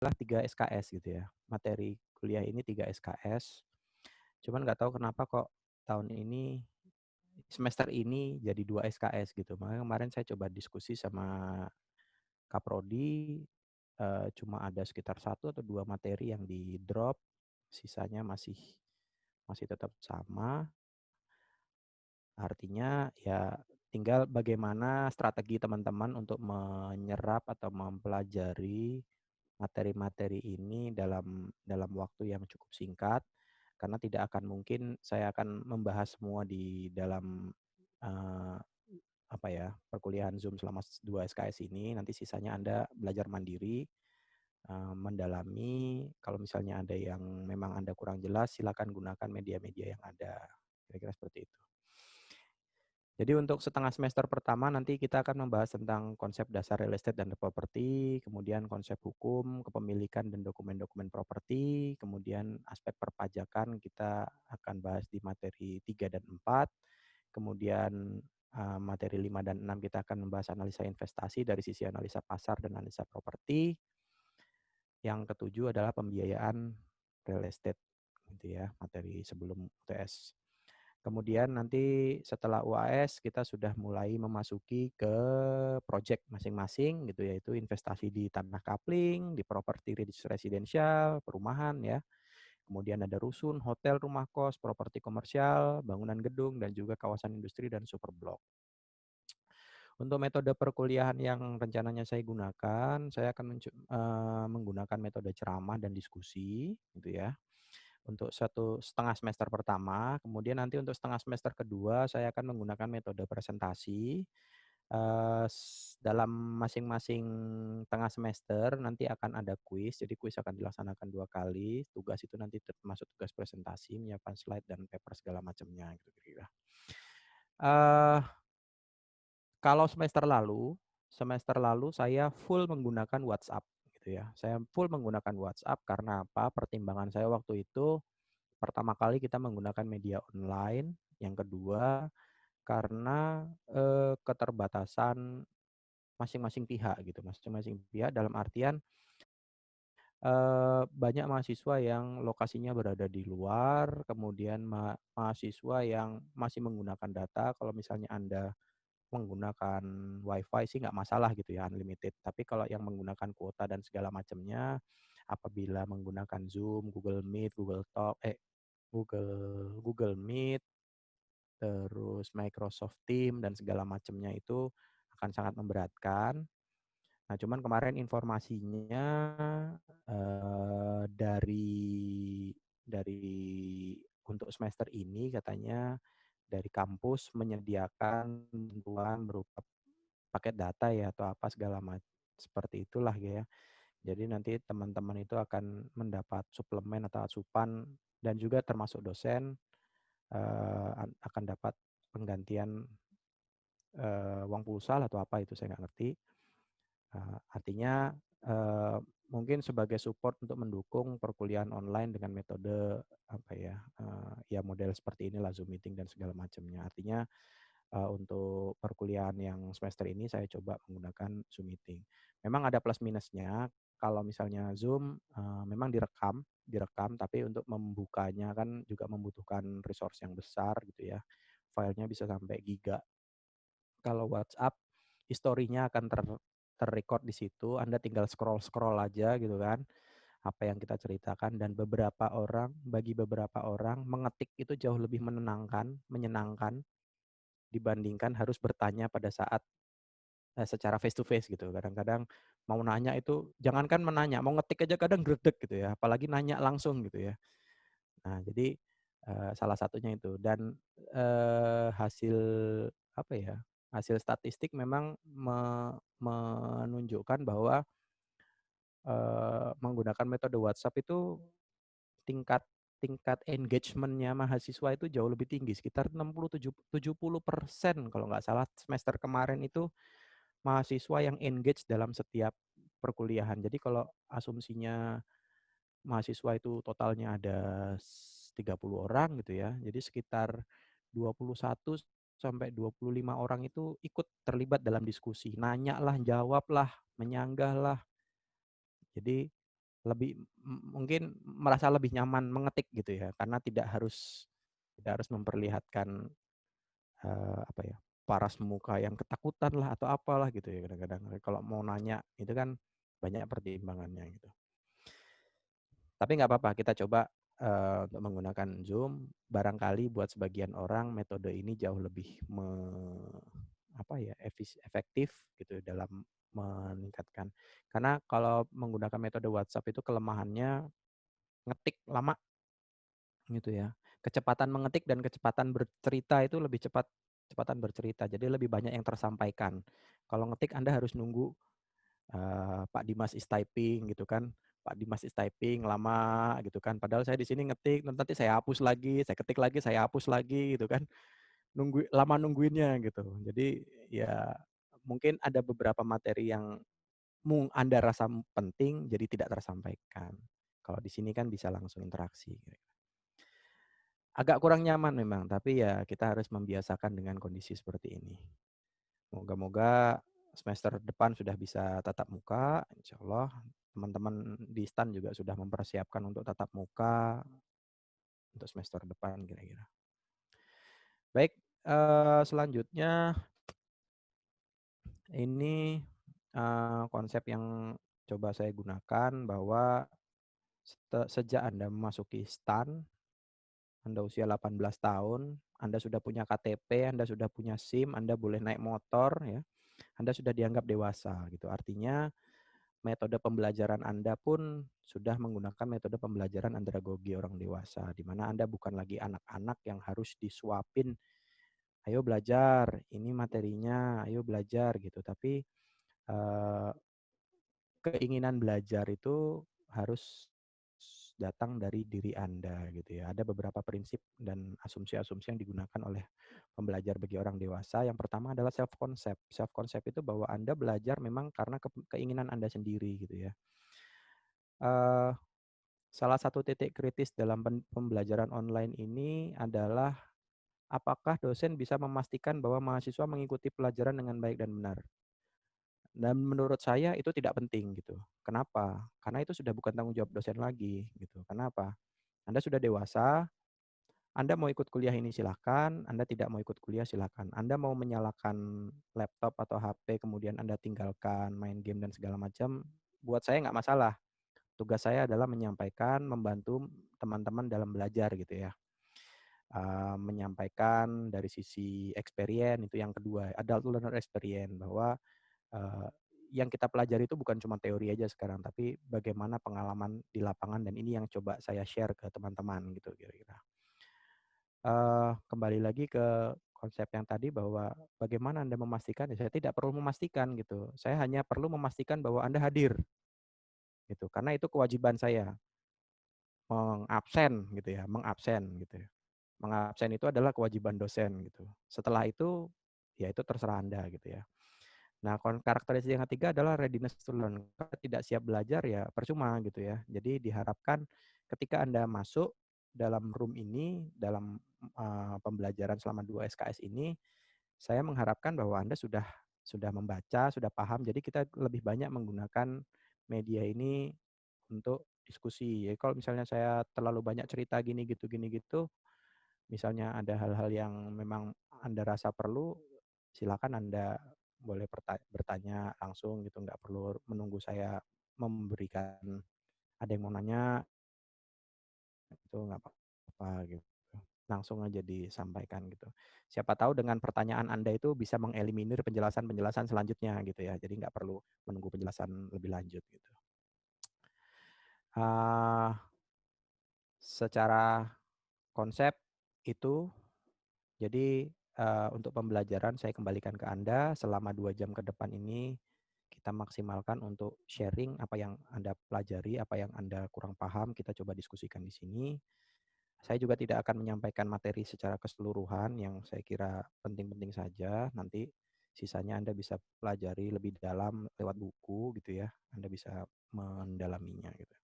adalah 3 SKS gitu ya. Materi kuliah ini 3 SKS. Cuman nggak tahu kenapa kok tahun ini, semester ini jadi 2 SKS gitu. Makanya kemarin saya coba diskusi sama Kaprodi, cuma ada sekitar 1 atau 2 materi yang di-drop, sisanya masih masih tetap sama. Artinya ya tinggal bagaimana strategi teman-teman untuk menyerap atau mempelajari materi-materi ini dalam dalam waktu yang cukup singkat, karena tidak akan mungkin saya akan membahas semua di dalam, eee, apa ya, perkuliahan Zoom selama 2 SKS ini. Nanti sisanya Anda belajar mandiri, mendalami. Kalau misalnya ada yang memang Anda kurang jelas, silakan gunakan media-media yang ada. Kira-kira seperti itu. Jadi untuk setengah semester pertama nanti kita akan membahas tentang konsep dasar real estate dan properti, kemudian konsep hukum, kepemilikan dan dokumen-dokumen properti, kemudian aspek perpajakan kita akan bahas di materi 3 dan 4, kemudian materi 5 dan 6 kita akan membahas analisa investasi dari sisi analisa pasar dan analisa properti. Yang ketujuh adalah pembiayaan real estate gitu ya, materi sebelum UTS. Kemudian nanti setelah UAS kita sudah mulai memasuki ke project masing-masing gitu, yaitu investasi di tanah kapling, di properti residensial, perumahan ya. Kemudian ada rusun, hotel, rumah kos, properti komersial, bangunan gedung, dan juga kawasan industri dan superblok. Untuk metode perkuliahan yang rencananya saya gunakan, saya akan menggunakan metode ceramah dan diskusi gitu ya. Untuk 1,5 semester pertama, kemudian nanti untuk setengah semester kedua saya akan menggunakan metode presentasi. Dalam masing-masing tengah semester nanti akan ada kuis, jadi kuis akan dilaksanakan 2 kali. Tugas itu nanti termasuk tugas presentasi, menyiapkan slide dan paper segala macamnya gitu kira-kira. Eee, Kalau semester lalu saya full menggunakan WhatsApp gitu ya. Saya full menggunakan WhatsApp karena apa? Pertimbangan saya waktu itu pertama kali kita menggunakan media online, yang kedua karena, keterbatasan masing-masing pihak gitu, masing-masing pihak dalam artian, banyak mahasiswa yang lokasinya berada di luar, kemudian mahasiswa yang masih menggunakan data. Kalau misalnya Anda menggunakan WiFi sih nggak masalah gitu ya, unlimited. Tapi kalau yang menggunakan kuota dan segala macamnya, apabila menggunakan Zoom, Google Meet, Google Meet, terus Microsoft Teams dan segala macamnya itu akan sangat memberatkan. Nah, cuman kemarin informasinya, dari untuk semester ini katanya dari kampus menyediakan bantuan berupa paket data ya atau apa segala seperti itulah ya. Jadi nanti teman-teman itu akan mendapat suplemen atau asupan dan juga termasuk dosen, akan dapat penggantian, uang pulsa atau apa itu saya nggak ngerti. Artinya, eee, mungkin sebagai support untuk mendukung perkuliahan online dengan metode apa ya, ya model seperti inilah Zoom meeting dan segala macamnya. Artinya, untuk perkuliahan yang semester ini saya coba menggunakan Zoom meeting. Memang ada plus minusnya, kalau misalnya Zoom, memang direkam tapi untuk membukanya kan juga membutuhkan resource yang besar gitu ya, filenya bisa sampai giga. Kalau WhatsApp, historinya akan ter-record di situ, Anda tinggal scroll-scroll aja gitu kan, apa yang kita ceritakan dan bagi beberapa orang mengetik itu jauh lebih menyenangkan dibandingkan harus bertanya pada saat, secara face to face gitu. Kadang-kadang mau nanya itu jangankan menanya, mau ngetik aja kadang gredeg gitu ya, apalagi nanya langsung gitu ya. Nah jadi, salah satunya itu dan, hasil apa ya, hasil statistik memang menunjukkan bahwa, menggunakan metode WhatsApp itu tingkat tingkat engagement-nya mahasiswa itu jauh lebih tinggi, sekitar 70% kalau nggak salah semester kemarin itu mahasiswa yang engage dalam setiap perkuliahan. Jadi kalau asumsinya mahasiswa itu totalnya ada 30 orang gitu ya. Jadi sekitar 21 sampai 25 orang itu ikut terlibat dalam diskusi, nanya lah, jawab lah, menyanggah lah. Jadi lebih mungkin merasa lebih nyaman mengetik gitu ya, karena tidak harus memperlihatkan, apa ya, paras muka yang ketakutan lah atau apalah gitu ya kadang-kadang. Kalau mau nanya itu kan banyak pertimbangannya gitu. Tapi nggak apa-apa, kita coba, untuk menggunakan Zoom. Barangkali buat sebagian orang metode ini jauh lebih apa ya, efektif gitu dalam meningkatkan. Karena kalau menggunakan metode WhatsApp itu kelemahannya ngetik lama gitu ya. Kecepatan mengetik dan kecepatan bercerita itu lebih cepat, kecepatan bercerita, jadi lebih banyak yang tersampaikan. Kalau ngetik Anda harus nunggu, Pak Dimas is typing gitu kan, Pak Dimas is typing lama gitu kan, padahal saya di sini ngetik, nanti saya hapus lagi, saya ketik lagi, saya hapus lagi gitu kan, lama nungguinnya gitu. Jadi ya mungkin ada beberapa materi yang Anda rasa penting jadi tidak tersampaikan. Kalau di sini kan bisa langsung interaksi. Agak kurang nyaman memang, tapi ya kita harus membiasakan dengan kondisi seperti ini. Moga-moga semester depan sudah bisa tatap muka, insya Allah teman-teman di STAN juga sudah mempersiapkan untuk tatap muka untuk semester depan kira-kira. Baik, selanjutnya ini, konsep yang coba saya gunakan bahwa sejak Anda memasuki STAN, Anda usia 18 tahun, Anda sudah punya KTP, Anda sudah punya SIM, Anda boleh naik motor ya, Anda sudah dianggap dewasa gitu. Artinya metode pembelajaran Anda pun sudah menggunakan metode pembelajaran andragogi orang dewasa, di mana Anda bukan lagi anak-anak yang harus disuapin, "Ayo belajar, ini materinya, ayo belajar," gitu. Tapi, eee, keinginan belajar itu harus datang dari diri Anda gitu ya. Ada beberapa prinsip dan asumsi-asumsi yang digunakan oleh pembelajar bagi orang dewasa. Yang pertama adalah self concept. Self concept itu bahwa Anda belajar memang karena keinginan Anda sendiri gitu ya. Eee, Salah satu titik kritis dalam pembelajaran online ini adalah apakah dosen bisa memastikan bahwa mahasiswa mengikuti pelajaran dengan baik dan benar. Dan menurut saya itu tidak penting gitu. Kenapa? Karena itu sudah bukan tanggung jawab dosen lagi gitu. Kenapa? Anda sudah dewasa, Anda mau ikut kuliah ini silakan, Anda tidak mau ikut kuliah silakan. Anda mau menyalakan laptop atau HP kemudian Anda tinggalkan main game dan segala macam, buat saya nggak masalah. Tugas saya adalah menyampaikan, membantu teman-teman dalam belajar gitu ya. Menyampaikan dari sisi experience itu yang kedua, adult learner experience bahwa Eee, yang kita pelajari itu bukan cuma teori aja sekarang, tapi bagaimana pengalaman di lapangan dan ini yang coba saya share ke teman-teman gitu kira-kira. Kembali lagi ke konsep yang tadi bahwa bagaimana Anda memastikan, ya saya tidak perlu memastikan gitu, saya hanya perlu memastikan bahwa Anda hadir gitu, karena itu kewajiban saya, mengabsen gitu ya, mengabsen gitu ya. Mengabsen itu adalah kewajiban dosen gitu. Setelah itu, ya itu terserah Anda gitu ya. Nah, karakteristik yang ketiga adalah readiness to learn. Kalau tidak siap belajar ya percuma gitu ya. Jadi diharapkan ketika Anda masuk dalam room ini, dalam pembelajaran selama 2 SKS ini, saya mengharapkan bahwa Anda sudah membaca, sudah paham. Jadi kita lebih banyak menggunakan media ini untuk diskusi. Jadi kalau misalnya saya terlalu banyak cerita gini gitu, misalnya ada hal-hal yang memang Anda rasa perlu, silakan Anda boleh bertanya langsung gitu, nggak perlu menunggu saya memberikan, ada yang mau nanya, itu nggak apa-apa gitu. Langsung aja disampaikan gitu. Siapa tahu dengan pertanyaan Anda itu bisa mengeliminir penjelasan-penjelasan selanjutnya gitu ya. Jadi nggak perlu menunggu penjelasan lebih lanjut gitu. Ah, Secara konsep itu jadi, untuk pembelajaran saya kembalikan ke Anda selama 2 jam ke depan ini, kita maksimalkan untuk sharing apa yang Anda pelajari, apa yang Anda kurang paham, kita coba diskusikan di sini. Saya juga tidak akan menyampaikan materi secara keseluruhan yang saya kira penting-penting saja, nanti sisanya Anda bisa pelajari lebih dalam lewat buku gitu ya, Anda bisa mendalaminya gitu.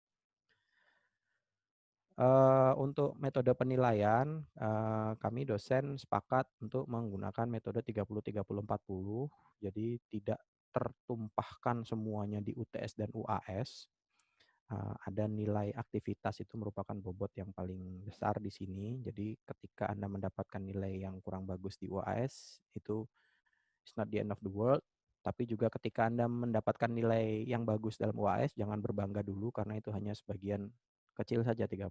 Untuk metode penilaian, kami dosen sepakat untuk menggunakan metode 30-30-40. Jadi tidak tertumpahkan semuanya di UTS dan UAS. ada nilai aktivitas itu merupakan bobot yang paling besar di sini. Jadi ketika Anda mendapatkan nilai yang kurang bagus di UAS, itu it's not the end of the world. Tapi juga ketika Anda mendapatkan nilai yang bagus dalam UAS, jangan berbangga dulu karena itu hanya sebagian kecil saja 30.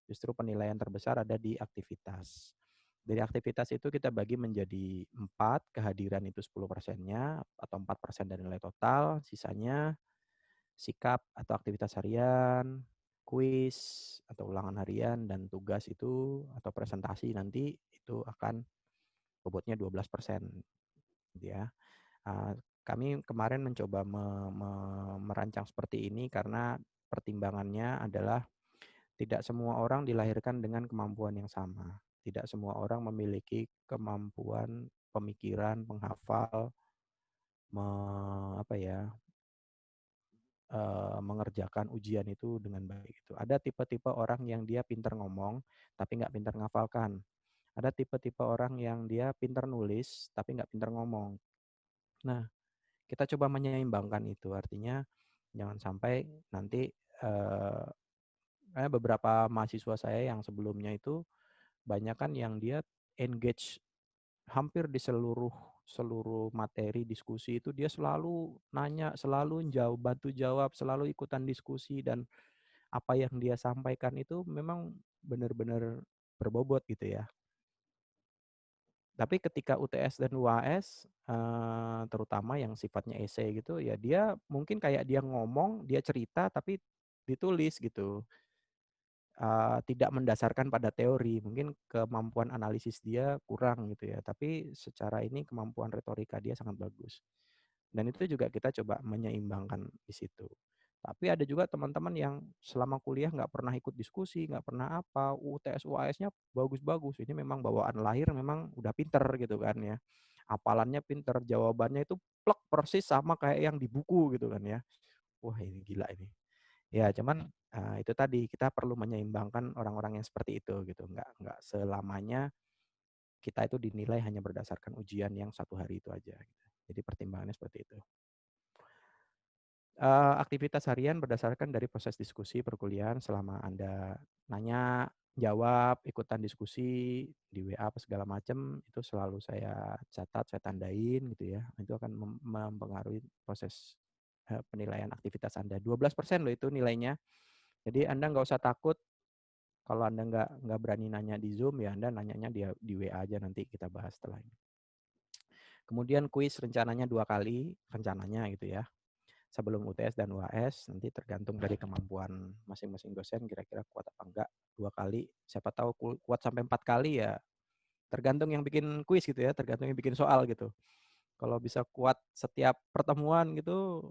Justru penilaian terbesar ada di aktivitas. Dari aktivitas itu kita bagi menjadi 4, kehadiran itu 10%-nya atau 4% dari nilai total, sisanya sikap atau aktivitas harian, kuis atau ulangan harian, dan tugas itu atau presentasi nanti itu akan bobotnya 12%, gitu ya. Kami kemarin mencoba merancang seperti ini karena pertimbangannya adalah tidak semua orang dilahirkan dengan kemampuan yang sama. Tidak semua orang memiliki kemampuan pemikiran, menghafal, apa ya, mengerjakan ujian itu dengan baik gitu. Ada tipe-tipe orang yang dia pintar ngomong, tapi nggak pintar ngafalkan. Ada tipe-tipe orang yang dia pintar nulis, tapi nggak pintar ngomong. Nah, kita coba menyeimbangkan itu. Artinya jangan sampai nanti beberapa mahasiswa saya yang sebelumnya itu banyak kan yang dia engage hampir di seluruh seluruh materi diskusi itu dia selalu nanya, selalu jawab, bantu jawab, selalu ikutan diskusi, dan apa yang dia sampaikan itu memang benar-benar berbobot gitu ya. Tapi ketika UTS dan UAS, terutama yang sifatnya esai gitu, ya dia mungkin kayak dia ngomong, dia cerita tapi ditulis gitu. Tidak mendasarkan pada teori, mungkin kemampuan analisis dia kurang gitu ya, tapi secara ini kemampuan retorika dia sangat bagus. Dan itu juga kita coba menyeimbangkan di situ. Tapi ada juga teman-teman yang selama kuliah nggak pernah ikut diskusi, nggak pernah apa, UTS UAS-nya bagus-bagus. Ini memang bawaan lahir, memang udah pinter gitu kan ya. Hafalannya pinter, jawabannya itu plek persis sama kayak yang di buku gitu kan ya. Wah ini gila ini. Ya cuman itu tadi kita perlu menyeimbangkan orang-orang yang seperti itu gitu. Nggak selamanya kita itu dinilai hanya berdasarkan ujian yang 1 hari itu aja gitu. Jadi pertimbangannya seperti itu. Aktivitas harian berdasarkan dari proses diskusi perkuliahan selama Anda nanya, jawab, ikutan diskusi di WA apa segala macam, itu selalu saya catat, saya tandain gitu ya. Itu akan mempengaruhi proses, penilaian aktivitas Anda. 12% loh itu nilainya. Jadi Anda nggak usah takut kalau Anda nggak berani nanya di Zoom, ya Anda nanyanya di WA aja, nanti kita bahas setelah ini. Kemudian kuis rencananya 2 kali, rencananya gitu ya. Sebelum UTS dan UAS, nanti tergantung dari kemampuan masing-masing dosen kira-kira kuat apa enggak, 2 kali. Siapa tahu kuat sampai 4 kali ya tergantung yang bikin kuis gitu ya, tergantung yang bikin soal gitu. Kalau bisa kuat setiap pertemuan gitu,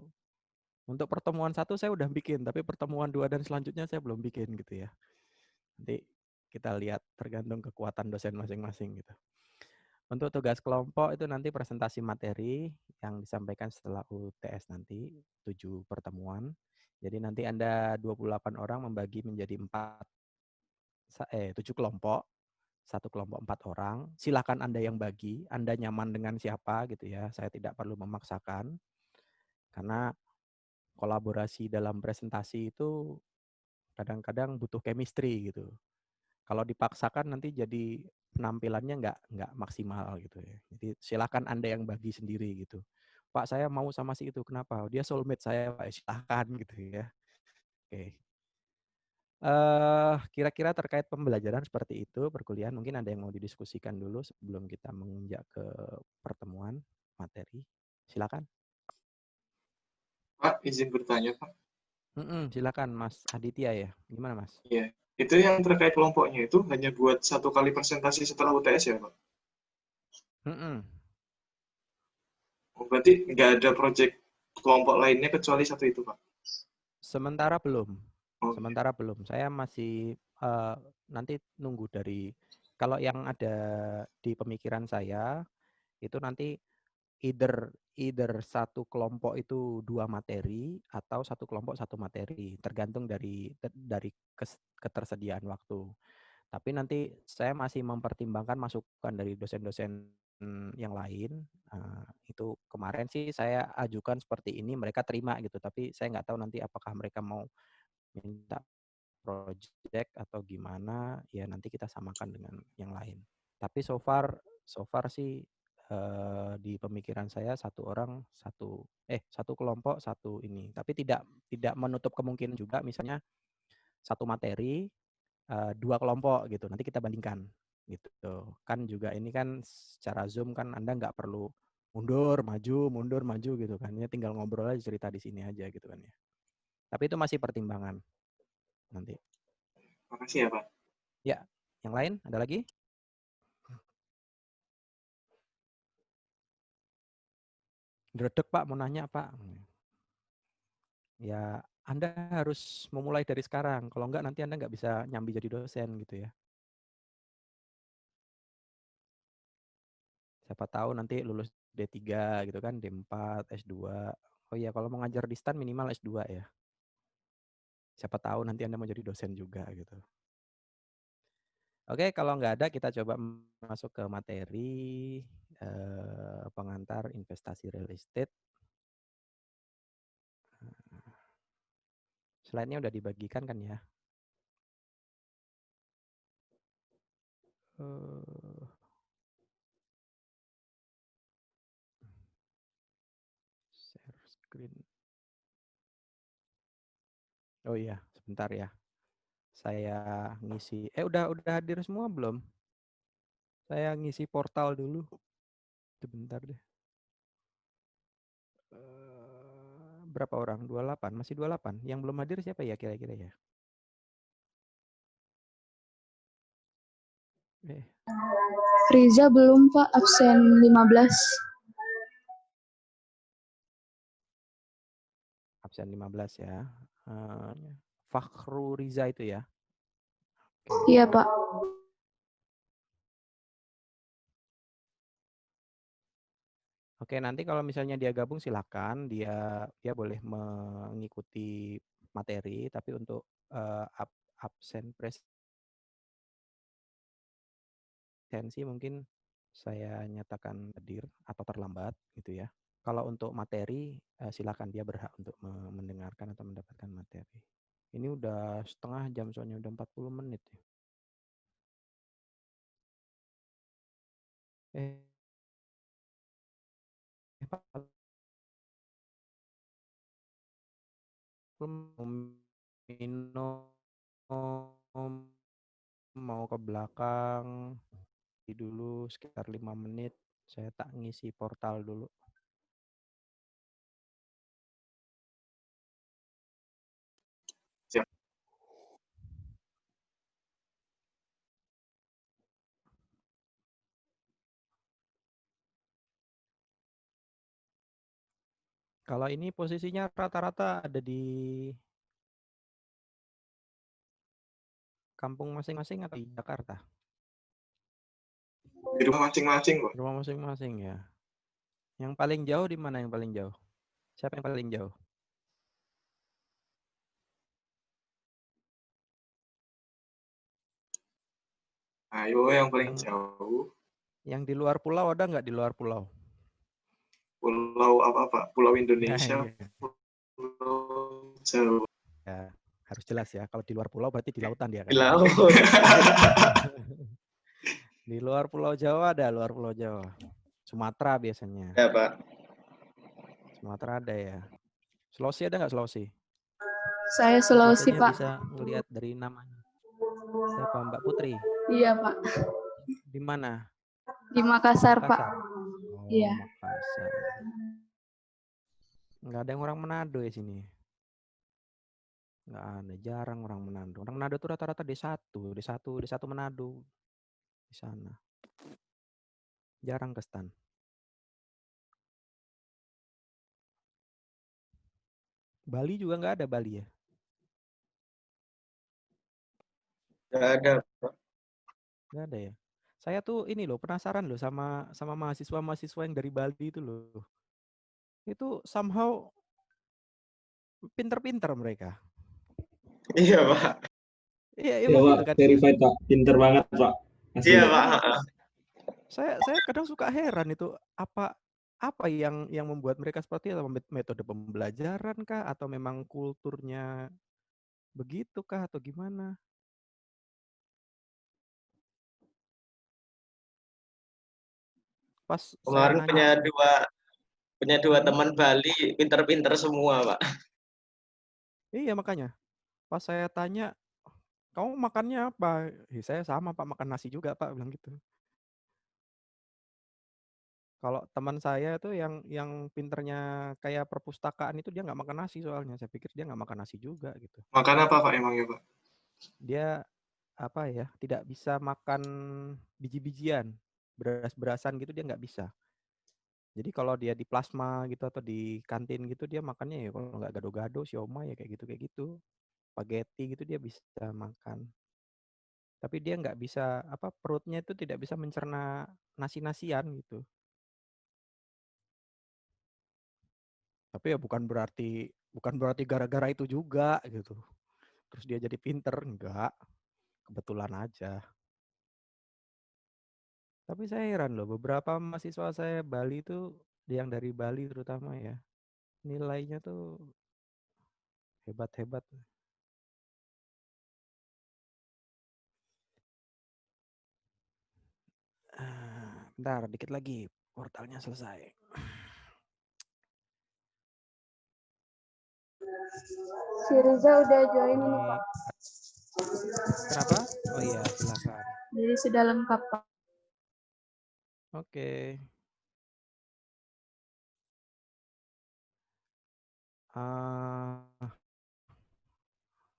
untuk pertemuan 1 saya udah bikin, tapi pertemuan 2 dan selanjutnya saya belum bikin gitu ya. Nanti kita lihat tergantung kekuatan dosen masing-masing gitu. Untuk tugas kelompok itu nanti presentasi materi yang disampaikan setelah UTS nanti, 7 pertemuan. Jadi nanti Anda 28 orang membagi menjadi 7 kelompok, 1 kelompok 4 orang. Silakan Anda yang bagi, Anda nyaman dengan siapa gitu ya. Saya tidak perlu memaksakan, karena kolaborasi dalam presentasi itu kadang-kadang butuh chemistry gitu. Kalau dipaksakan nanti jadi penampilannya nggak maksimal gitu ya. Jadi silakan Anda yang bagi sendiri gitu. Pak saya mau sama si itu, kenapa? Dia soulmate saya Pak, silahkan gitu ya. Oke. Kira-kira terkait pembelajaran seperti itu, perkuliahan mungkin ada yang mau didiskusikan dulu sebelum kita menginjak ke pertemuan materi. Silakan. Pak, izin bertanya, Pak. Silakan Mas Aditya ya. Gimana Mas? Iya. Itu yang terkait kelompoknya itu hanya buat 1 kali presentasi setelah UTS ya, Pak? Mm-mm. Oh, berarti nggak ada proyek kelompok lainnya kecuali 1 itu, Pak? Sementara belum. Oh, iya. Sementara belum. Saya masih nanti nunggu dari, kalau yang ada di pemikiran saya itu nanti either either 1 kelompok itu 2 materi atau 1 kelompok 1 materi, tergantung dari ketersediaan waktu. Tapi nanti saya masih mempertimbangkan masukan dari dosen-dosen yang lain. Itu kemarin sih saya ajukan seperti ini, mereka terima gitu. Tapi saya nggak tahu nanti apakah mereka mau minta project atau gimana, ya nanti kita samakan dengan yang lain. Tapi so far sih di pemikiran saya satu kelompok satu ini. Tapi tidak menutup kemungkinan juga misalnya satu materi 2 kelompok gitu. Nanti kita bandingkan gitu. Kan juga ini kan secara Zoom kan Anda nggak perlu mundur maju gitu kan. Ya tinggal ngobrol aja, cerita di sini aja gitu kan ya. Tapi itu masih pertimbangan nanti. Makasih ya, Pak. Ya, yang lain ada lagi? Dredeg Pak, mau nanya Pak. Ya, Anda harus memulai dari sekarang. Kalau enggak nanti Anda nggak bisa nyambi jadi dosen gitu ya. Siapa tahu nanti lulus D3 gitu kan, D4, S2. Oh iya, kalau mau ngajar di STAN minimal S2 ya. Siapa tahu nanti Anda mau jadi dosen juga gitu. Oke, kalau nggak ada kita coba masuk ke materi pengantar investasi real estate. Slide-nya udah dibagikan kan ya? Share screen. Oh iya, sebentar ya. Saya ngisi. Udah hadir semua belum? Saya ngisi portal dulu. Sebentar deh. Berapa orang? 28. Masih 28. Yang belum hadir siapa ya kira-kira ya? Riza belum Pak, absen 15. Absen 15 ya. Fakhru Riza itu ya? Iya Pak. Oke, nanti kalau misalnya dia gabung silakan, dia boleh mengikuti materi, tapi untuk absen presensi mungkin saya nyatakan hadir atau terlambat gitu ya. Kalau untuk materi silakan, dia berhak untuk mendengarkan atau mendapatkan materi. Ini udah setengah jam soalnya, udah 40 menit ya. Minum, mau ke belakang dulu sekitar 5 menit. Saya tak ngisi portal dulu. Siap. Kalau ini posisinya rata-rata ada di kampung masing-masing atau di Jakarta? Di rumah masing-masing, Pak. Rumah masing-masing ya. Yang paling jauh di mana yang paling jauh? Siapa yang paling jauh? Ayo yang paling jauh. Yang di luar pulau ada nggak di luar pulau? Pulau apa, Pak? Pulau Indonesia, Iya. Pulau Jawa. Ya, harus jelas ya. Kalau di luar pulau berarti di lautan dia kan. Di laut. Di luar Pulau Jawa ada, luar Pulau Jawa. Sumatera biasanya. Ya, Pak. Sumatera ada ya. Sulawesi ada nggak Sulawesi? Saya Sulawesi Biasanya Pak. bisa ngelihat dari namanya. Siapa Mbak Putri? Iya Pak. Di mana? Di Makassar, Pak. Oh, Iya. Makassar. Nggak ada yang orang Manado ya sini. Nggak ada, jarang orang Manado. Orang Manado tuh rata-rata D1 Manado. Di sana. Jarang ke STAN. Bali juga nggak ada Bali ya? Nggak ada, Pak. Nggak ada ya? Saya tuh ini loh penasaran loh sama mahasiswa-mahasiswa yang dari Bali itu loh. Itu somehow pinter-pinter mereka. Iya, Pak. Iya, Ya, emang Pak, gitu kan. verified, Pak. Pinter banget, Pak. Asli. Iya, Iya, Pak. emang. Saya kadang suka heran itu apa yang membuat mereka seperti itu, metode pembelajaran kah atau memang kulturnya Begitu kah atau gimana? Pas saya Kemarin nanya, punya dua hmm? teman Bali, pinter-pinter semua, Pak. Iya makanya. Pas saya tanya, kamu makannya apa? Saya sama Pak, makan nasi juga Pak, bilang gitu. Kalau teman saya tuh yang pinternya kayak perpustakaan itu dia nggak makan nasi soalnya. Saya pikir dia nggak makan nasi juga gitu. Makan apa Pak emangnya Pak? Dia apa ya? Tidak bisa makan biji-bijian, beras-berasan gitu dia nggak bisa. Jadi kalau dia di plasma gitu atau di kantin gitu dia makannya ya kalau nggak gado-gado, siomay ya kayak gitu. Spaghetti gitu dia bisa makan. Tapi dia nggak bisa perutnya itu tidak bisa mencerna nasi-nasian gitu. Tapi ya bukan berarti gara-gara itu juga gitu. Terus dia jadi pinter, enggak. Kebetulan aja. Tapi saya heran loh, beberapa mahasiswa saya Bali itu, yang dari Bali terutama ya, nilainya tuh hebat-hebat. Bentar, dikit lagi. Portalnya selesai. Si Riza udah join ini, Ini Pak. kenapa? Oh iya, silakan. Jadi sudah lengkap, Pak. Oke.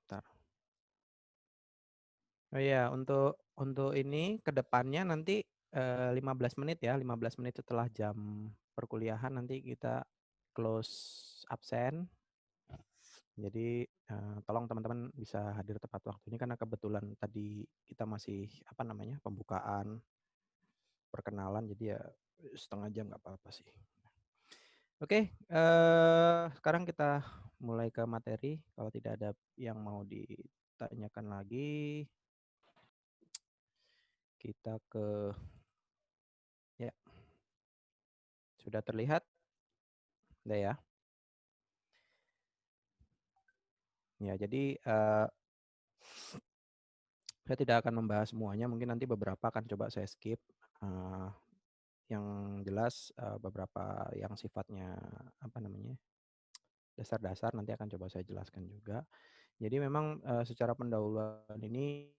Bentar. Oh iya, untuk ini ke depannya nanti 15 menit ya, 15 menit setelah jam perkuliahan nanti kita close absen. Jadi tolong teman-teman bisa hadir tepat waktu ini karena kebetulan tadi kita masih pembukaan, perkenalan, jadi ya setengah jam nggak apa-apa sih. Oke, sekarang kita mulai ke materi. Kalau tidak ada yang mau ditanyakan lagi, kita ke ya sudah terlihat, udah ya. Ya, jadi saya tidak akan membahas semuanya. Mungkin nanti beberapa akan coba saya skip. Yang jelas beberapa yang sifatnya dasar-dasar nanti akan coba saya jelaskan juga. Jadi memang secara pendahuluan ini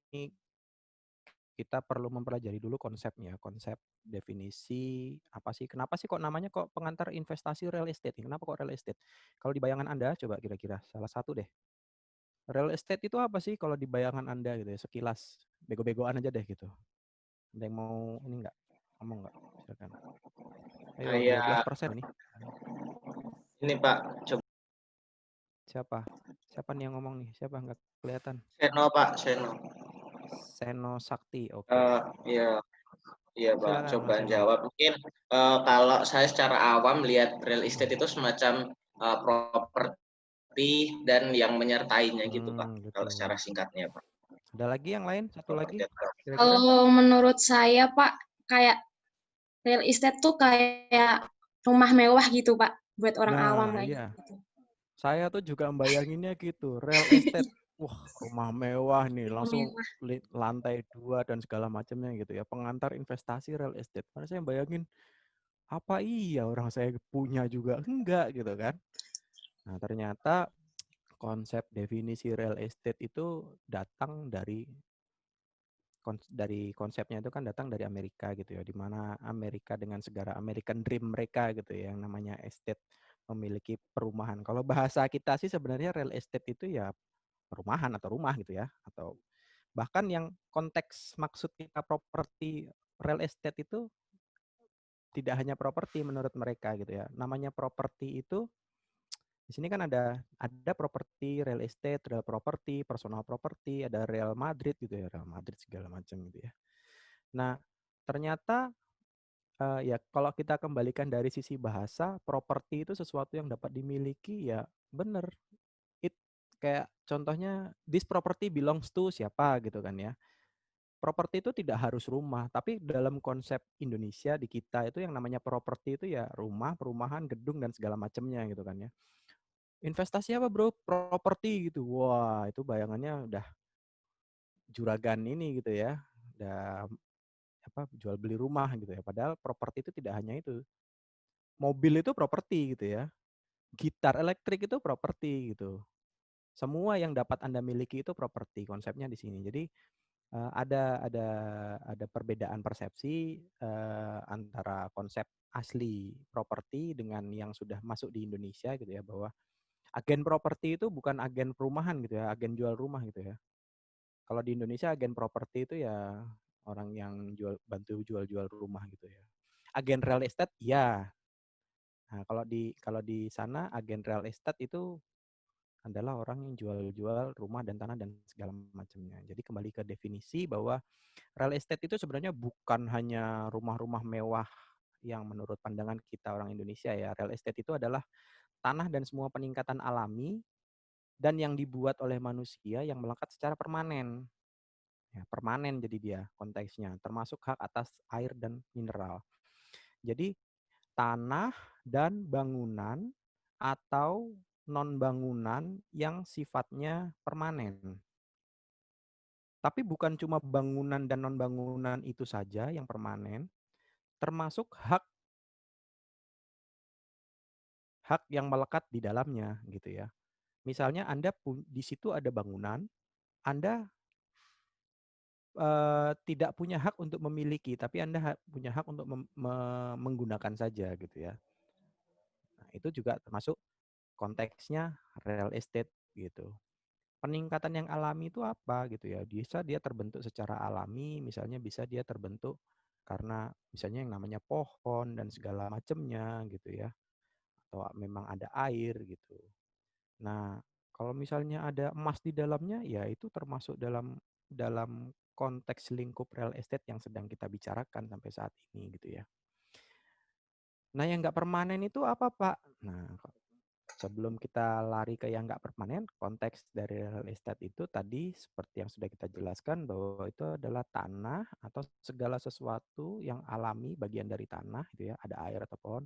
kita perlu mempelajari dulu konsepnya, konsep definisi apa sih, kenapa sih kok namanya kok pengantar investasi real estate? Kenapa kok real estate? Kalau di bayangan Anda coba kira-kira salah satu deh. Real estate itu apa sih kalau di bayangan Anda gitu ya, sekilas bego-begoan aja deh gitu. Ada yang mau ini enggak? Ngomong enggak? Silakan. Ayo, Kayak 12% nih. ini, Pak. Coba Siapa? Siapa nih yang ngomong nih? Siapa? Enggak kelihatan. Seno, Pak. Seno. Seno Sakti. Oke. Iya, iya, Pak. Silakan Coba Mas Seno. jawab. Mungkin kalau saya secara awam lihat real estate Hmm. itu semacam properti dan yang menyertainya gitu, Pak. Kalau Gitu. secara singkatnya, Pak. Ada lagi yang lain? Satu lagi? Properti atau Kira-kira? Kalau menurut saya, Pak, kayak real estate tuh kayak rumah mewah gitu, Pak, buat orang awam Nah, kayak iya. gitu. Saya tuh juga membayanginnya gitu. Real estate. Wah, rumah mewah nih. Rumah Langsung mewah. lantai 2 dan segala macamnya gitu ya. Pengantar investasi real estate. Karena saya bayangin, apa iya orang saya punya juga? Enggak gitu kan. Nah, ternyata konsep definisi real estate itu datang dari konsepnya itu kan datang dari Amerika gitu ya, di mana Amerika dengan segala American Dream mereka gitu ya, yang namanya estate memiliki perumahan. Kalau bahasa kita sih sebenarnya real estate itu ya perumahan atau rumah gitu ya, atau bahkan yang konteks maksud kita properti real estate itu tidak hanya properti menurut mereka gitu ya. Namanya properti itu di sini kan ada properti real estate, real property, personal property, ada Real Madrid gitu ya, Real Madrid segala macam gitu ya. Nah, ternyata ya kalau kita kembalikan dari sisi bahasa, properti itu sesuatu yang dapat dimiliki ya benar. Kayak contohnya this property belongs to siapa gitu kan ya. Properti itu tidak harus rumah, tapi dalam konsep Indonesia di kita itu yang namanya properti itu ya rumah, perumahan, gedung dan segala macamnya gitu kan ya. investasi apa bro? Properti gitu. Wah, itu bayangannya udah juragan ini gitu ya. Udah apa jual beli rumah gitu ya. Padahal properti itu tidak hanya itu. Mobil itu properti gitu ya. Gitar elektrik itu properti gitu. Semua yang dapat Anda miliki itu properti, konsepnya di sini. Jadi ada perbedaan persepsi antara konsep asli properti dengan yang sudah masuk di Indonesia gitu ya, bahwa agen properti itu bukan agen perumahan gitu ya, agen jual rumah gitu ya. Kalau di Indonesia agen properti itu ya orang yang bantu jual-jual rumah gitu ya. Agen real estate ya. Nah, kalau di sana agen real estate itu adalah orang yang jual-jual rumah dan tanah dan segala macamnya. Jadi kembali ke definisi bahwa real estate itu sebenarnya bukan hanya rumah-rumah mewah yang menurut pandangan kita orang Indonesia ya. Real estate itu adalah tanah dan semua peningkatan alami dan yang dibuat oleh manusia yang melekat secara permanen. Ya, permanen jadi dia konteksnya, termasuk hak atas air dan mineral. Jadi tanah dan bangunan atau non-bangunan yang sifatnya permanen. Tapi bukan cuma bangunan dan non-bangunan itu saja yang permanen, termasuk hak yang melekat di dalamnya gitu ya. Misalnya Anda di situ ada bangunan, Anda tidak punya hak untuk memiliki, tapi Anda punya hak untuk menggunakan saja gitu ya. Nah, itu juga termasuk konteksnya real estate gitu. Peningkatan yang alami itu apa gitu ya? Bisa dia terbentuk secara alami, misalnya bisa dia terbentuk karena misalnya yang namanya pohon dan segala macamnya gitu ya. Atau memang ada air gitu. Nah, kalau misalnya ada emas di dalamnya, ya itu termasuk dalam dalam konteks lingkup real estate yang sedang kita bicarakan sampai saat ini gitu ya. Nah, yang nggak permanen itu apa, Pak? Nah, sebelum kita lari ke yang nggak permanen, konteks dari real estate itu tadi seperti yang sudah kita jelaskan bahwa itu adalah tanah atau segala sesuatu yang alami bagian dari tanah gitu ya, ada air atau pohon,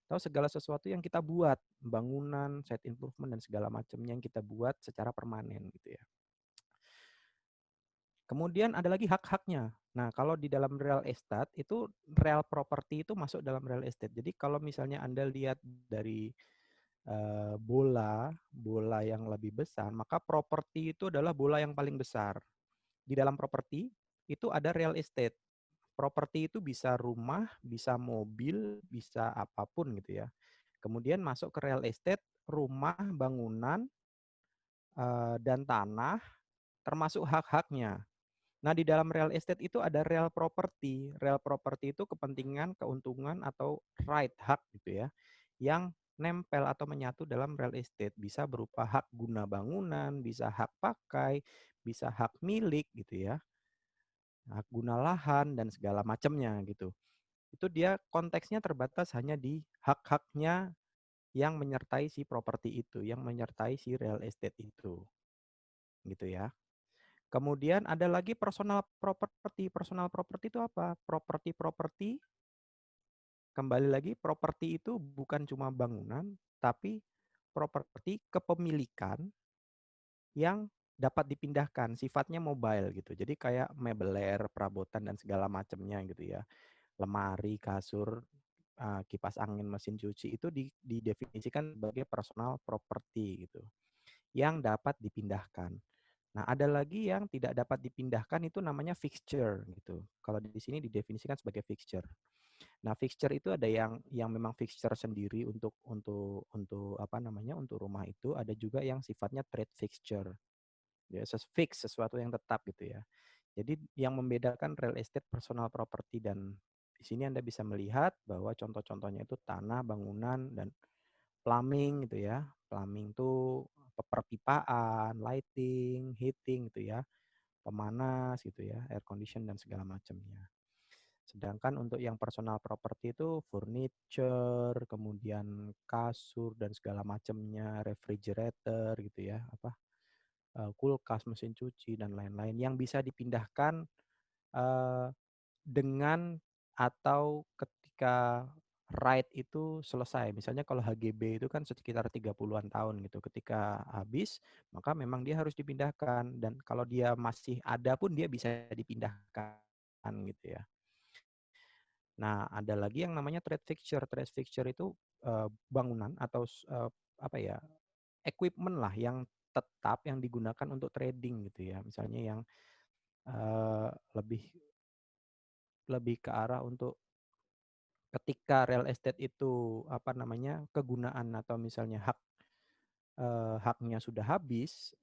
atau segala sesuatu yang kita buat, bangunan, site improvement dan segala macamnya yang kita buat secara permanen gitu ya. Kemudian ada lagi hak-haknya. Nah, kalau di dalam real estate itu real property itu masuk dalam real estate. Jadi kalau misalnya Anda lihat dari bola yang lebih besar, maka properti itu adalah bola yang paling besar. Di dalam properti itu ada real estate. Properti itu bisa rumah, bisa mobil, bisa apapun gitu ya. Kemudian masuk ke real estate, rumah, bangunan, dan tanah, termasuk hak-haknya. Nah, di dalam real estate itu ada real property. Real property itu kepentingan, keuntungan, atau right, hak gitu ya, yang nempel atau menyatu dalam real estate. Bisa berupa hak guna bangunan, bisa hak pakai, bisa hak milik gitu ya, hak guna lahan, dan segala macamnya gitu. Itu dia konteksnya terbatas hanya di hak-haknya yang menyertai si properti itu, yang menyertai si real estate itu. Gitu ya. Kemudian ada lagi personal property. Personal property itu apa? Properti kembali lagi properti itu bukan cuma bangunan, tapi properti kepemilikan yang dapat dipindahkan, sifatnya mobile gitu. Jadi kayak mebeler, perabotan dan segala macamnya gitu ya. Lemari, kasur, kipas angin, mesin cuci itu didefinisikan sebagai personal property gitu, yang dapat dipindahkan. Nah, ada lagi yang tidak dapat dipindahkan itu namanya fixture gitu. Kalau di sini didefinisikan sebagai fixture. Nah, fixture itu ada yang memang fixture sendiri untuk apa namanya? Untuk rumah itu, ada juga yang sifatnya trade fixture. Ya, fix sesuatu yang tetap gitu ya. Jadi yang membedakan real estate, personal property, dan di sini Anda bisa melihat bahwa contoh-contohnya itu tanah, bangunan, dan plumbing gitu ya. Plumbing itu perpipaan, lighting, heating gitu ya, pemanas gitu ya, air condition dan segala macamnya. Sedangkan untuk yang personal property itu furniture, kemudian kasur dan segala macamnya, refrigerator gitu ya, apa kulkas, mesin cuci dan lain-lain yang bisa dipindahkan dengan atau ketika right itu selesai. Misalnya kalau HGB itu kan sekitar 30-an tahun gitu. Ketika habis, maka memang dia harus dipindahkan. Dan kalau dia masih ada pun dia bisa dipindahkan gitu ya. Nah, ada lagi yang namanya trade fixture. Trade fixture itu bangunan atau apa ya, equipment lah yang tetap yang digunakan untuk trading gitu ya. Misalnya yang lebih ke arah untuk ketika real estate itu apa namanya kegunaan atau misalnya haknya sudah habis,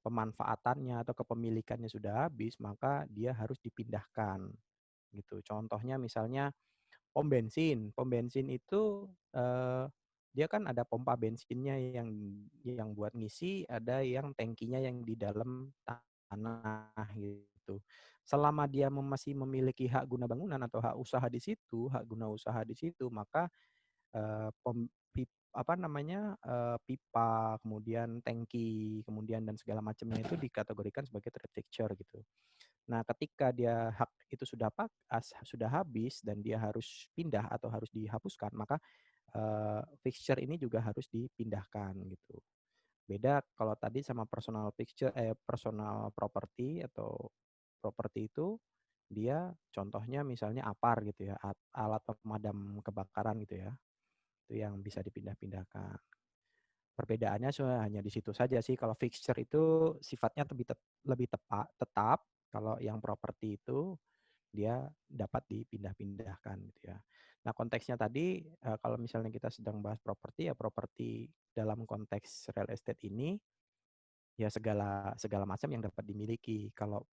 pemanfaatannya atau kepemilikannya sudah habis, maka dia harus dipindahkan gitu. Contohnya misalnya pom bensin. Pom bensin itu dia kan ada pompa bensinnya yang buat ngisi, ada yang tangkinya yang di dalam tanah gitu. Selama dia masih memiliki hak guna bangunan atau hak usaha di situ, hak guna usaha di situ, maka apa namanya pipa, kemudian tangki, kemudian dan segala macamnya itu dikategorikan sebagai trade fixture gitu. Nah, ketika dia hak itu sudah habis dan dia harus pindah atau harus dihapuskan, maka fixture ini juga harus dipindahkan gitu. Beda kalau tadi sama personal property atau properti itu dia contohnya misalnya APAR gitu ya, alat pemadam kebakaran gitu ya. Itu yang bisa dipindah-pindahkan. Perbedaannya hanya di situ saja sih. Kalau fixture itu sifatnya lebih tetap. Kalau yang properti itu dia dapat dipindah-pindahkan gitu ya. Nah, konteksnya tadi kalau misalnya kita sedang bahas properti ya properti dalam konteks real estate ini ya segala macam yang dapat dimiliki. Kalau